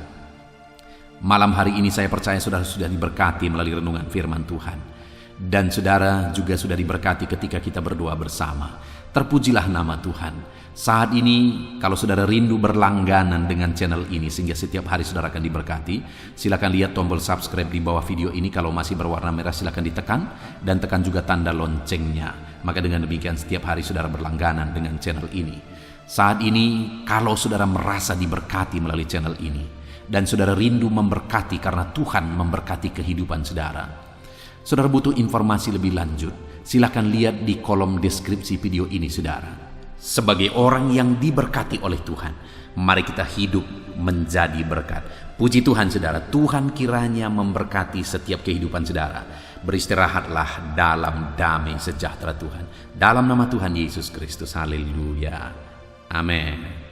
Malam hari ini saya percaya saudara sudah diberkati melalui renungan firman Tuhan. Dan saudara juga sudah diberkati ketika kita berdoa bersama. Terpujilah nama Tuhan. Saat ini kalau saudara rindu berlangganan dengan channel ini sehingga setiap hari saudara akan diberkati, silakan lihat tombol subscribe di bawah video ini. Kalau masih berwarna merah silakan ditekan, dan tekan juga tanda loncengnya. Maka dengan demikian setiap hari saudara berlangganan dengan channel ini. Saat ini kalau saudara merasa diberkati melalui channel ini, dan saudara rindu memberkati karena Tuhan memberkati kehidupan saudara, saudara butuh informasi lebih lanjut, silakan lihat di kolom deskripsi video ini saudara. Sebagai orang yang diberkati oleh Tuhan, mari kita hidup menjadi berkat. Puji Tuhan saudara, Tuhan kiranya memberkati setiap kehidupan saudara. Beristirahatlah dalam damai sejahtera Tuhan. Dalam nama Tuhan Yesus Kristus, haleluya, amin.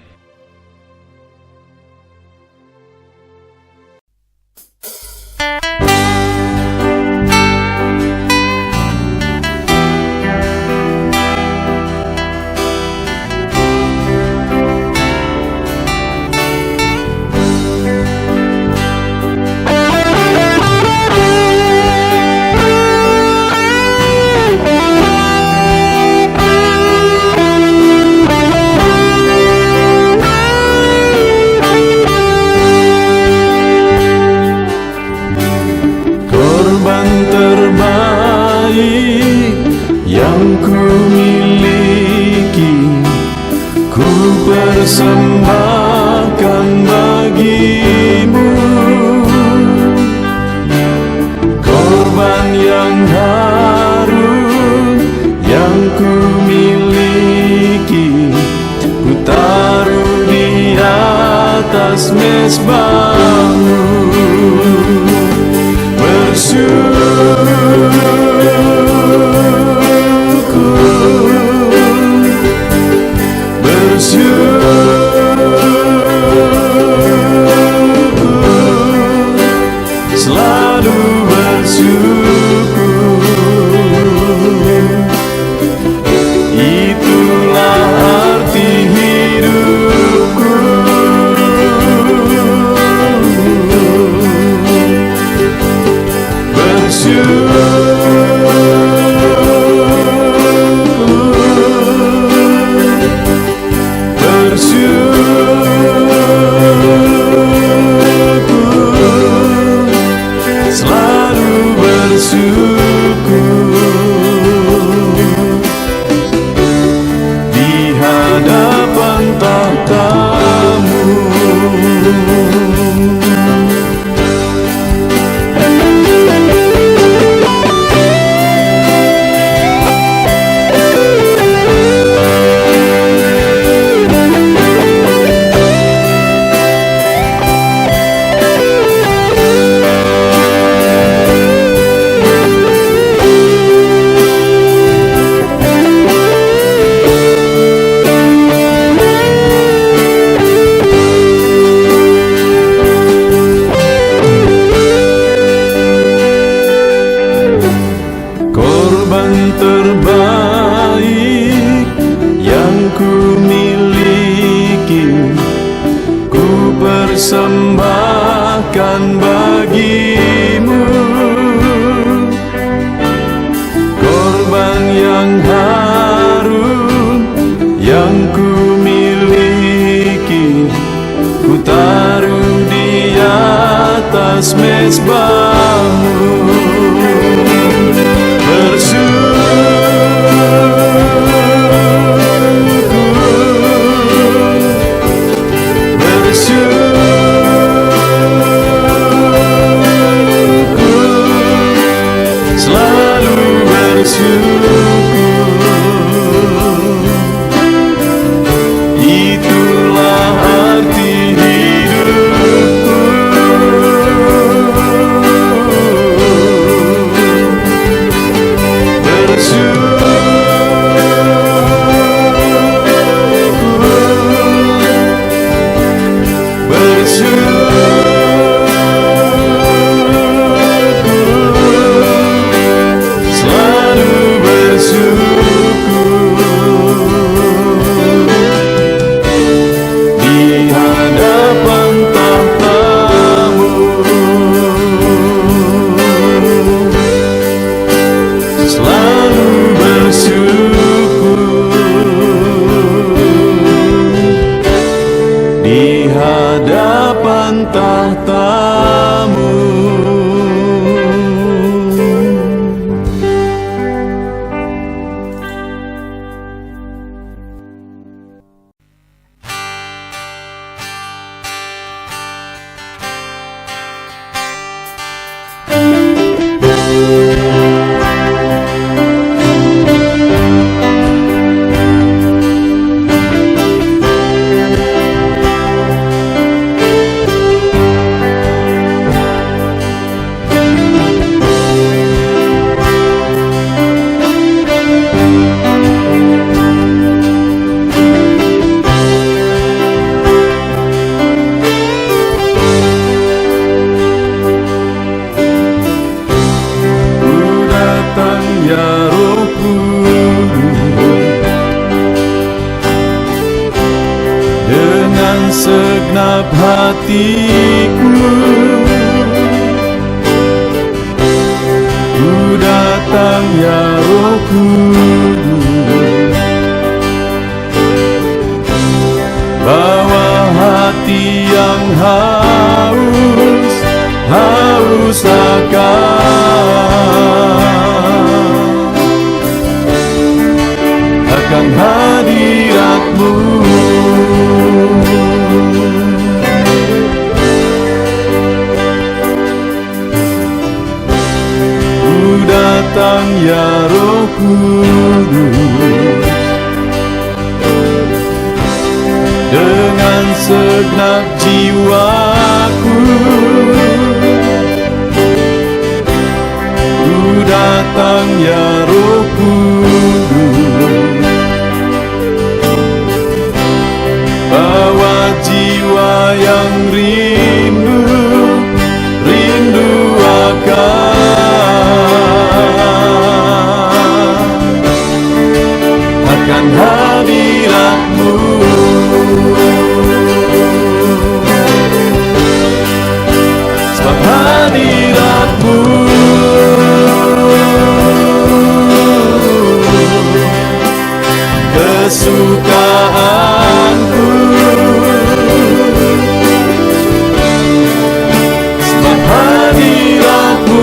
Persembahkan bagimu korban yang harum yang ku miliki, ku taruh di atas mezbahmu. Selalu bersyukur, itulah arti hidupku. persembahkan bagimu, korban yang harum yang ku miliki, ku taruh di atas mezbahmu. Itulah arti hidupku. segenap hatiku. Ku datang ya Roh Kudus, bawa hati yang haus akan hadirat-Mu. Ku datang ya Roh Kudus, dengan segenap jiwaku. Ku datang ya Roh Kudus, bawa jiwa yang rindu akan hadirat-Mu. Sebab hadirat-Mu kesukaanku. Sebab hadirat-Mu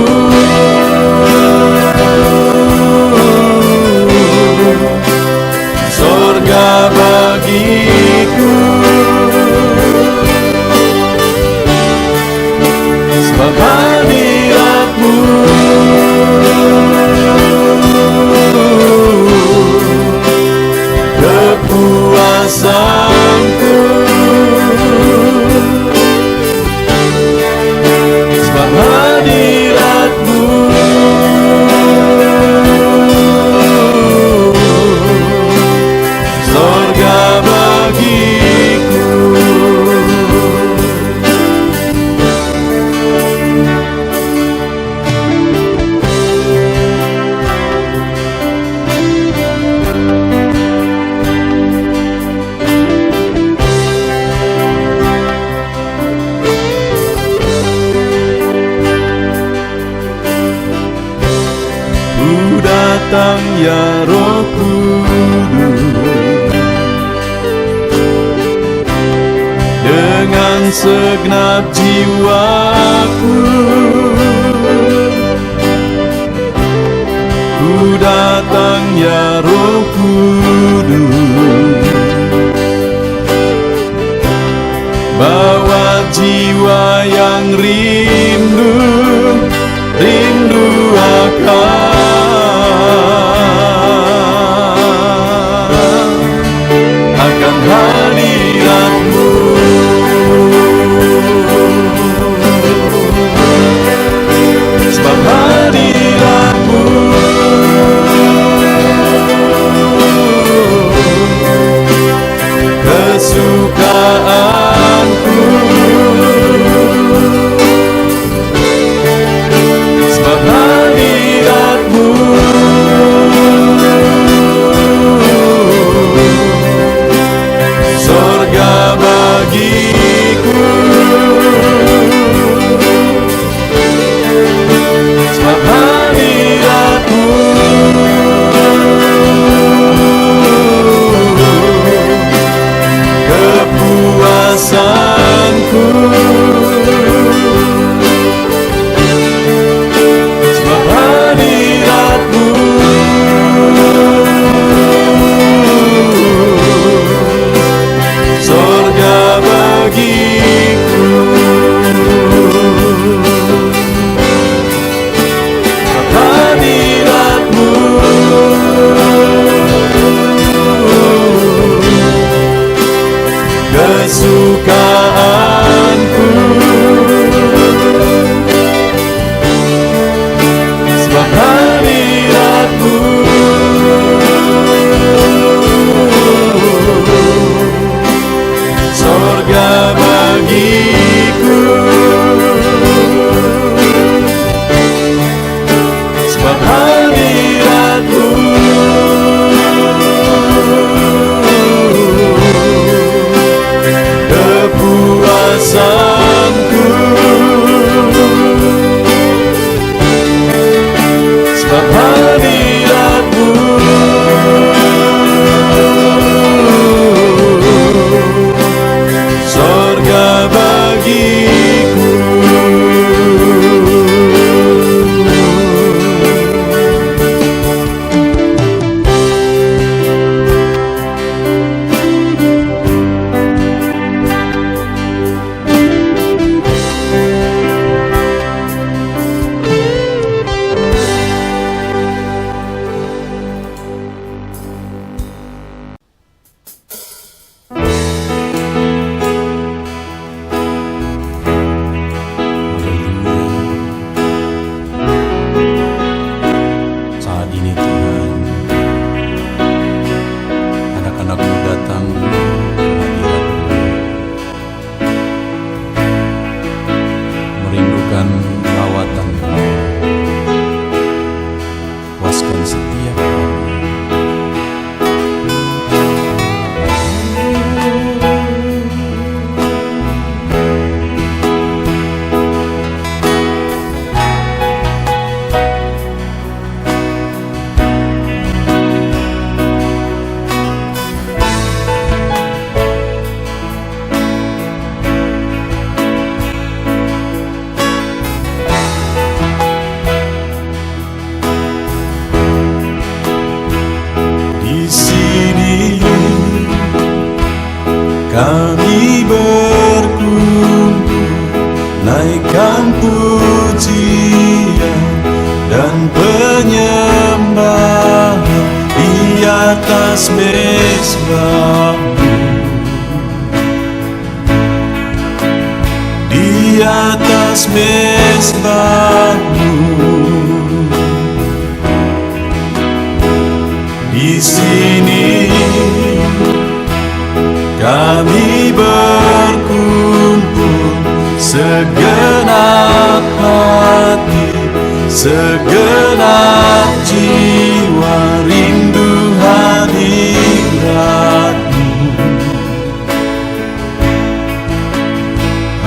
sorga bagiku. Sebab hadirat-Mu kepuasanku. Sebab hadirat-Mu sorga bagiku. datang ya Roh Kudus, dengan segenap jiwaku ku datang ya Roh Kudus, bawa jiwa yang rindu akan hadirat-Mu. Sebab hadirat-Mu kesukaanku, sebab hadirat-Mu sorga bagiku, sebab hadirat-Mu kepuasanku, sebab hadirat-Mu sorga bagiku, sebab hadirat-Mu kesukaanku, sebab hadirat-Mu sorga bagiku, sebab hadirat-Mu kepuasanku, sebab hadirat-Mu sorga bagiku. Saat ini Tuhan, anak-anak-Mu datang ke hadirat-Mu, merindukan lawatan-Mu. Puaskan setiap kami. Kami berkumpul, naikkan pujian dan penyembahan di atas mezbah-Mu, di atas mezbah-Mu. Di sini kami berkumpul, segenap hati, segenap jiwa rindu hadirat-Mu,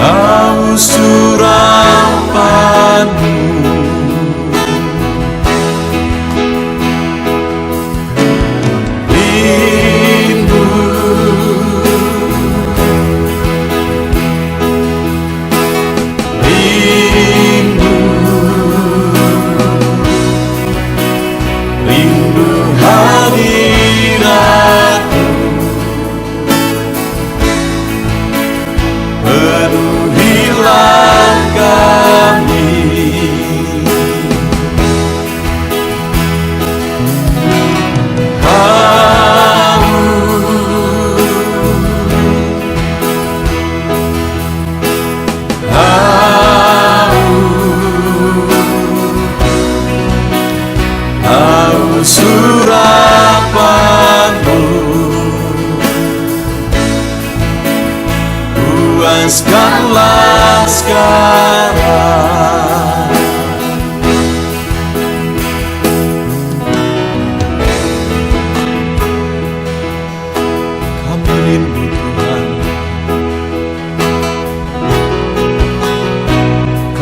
haus surapan-Mu.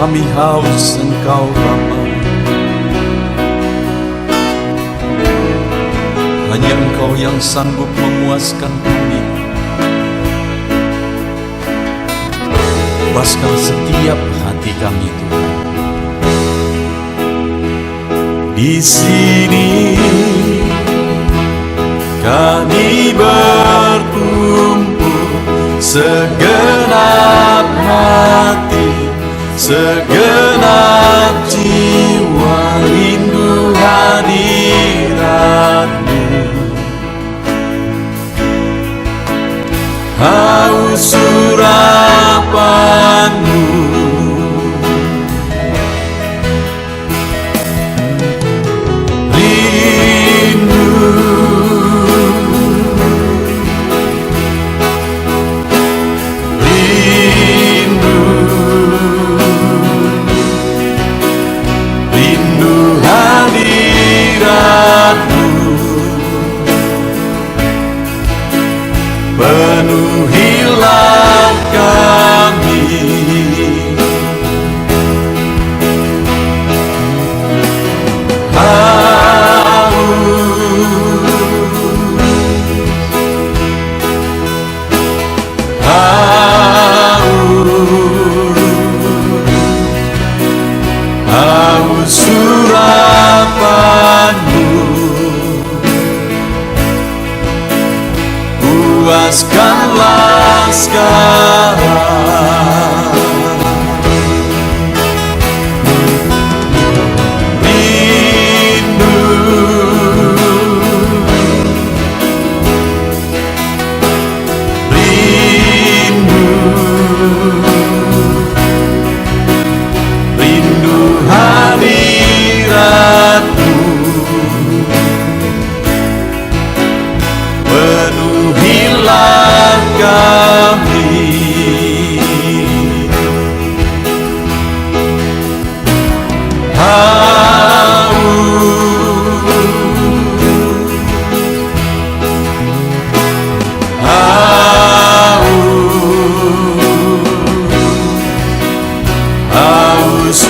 kami haus Engkau Bapa. Hanya Engkau yang sanggup memuaskan kami. Puaskan setiap hati kami Tuhan. Di sini kami berkumpul, segenap hati, segenap jiwa rindu hadirat-Mu. Haus urapan-Mu, penuhilah kami. Haus urapan-Mu, puaskanlah sekarang. Rindu, rindu, rindu hadirat-Mu. Penuhilah kami. Haus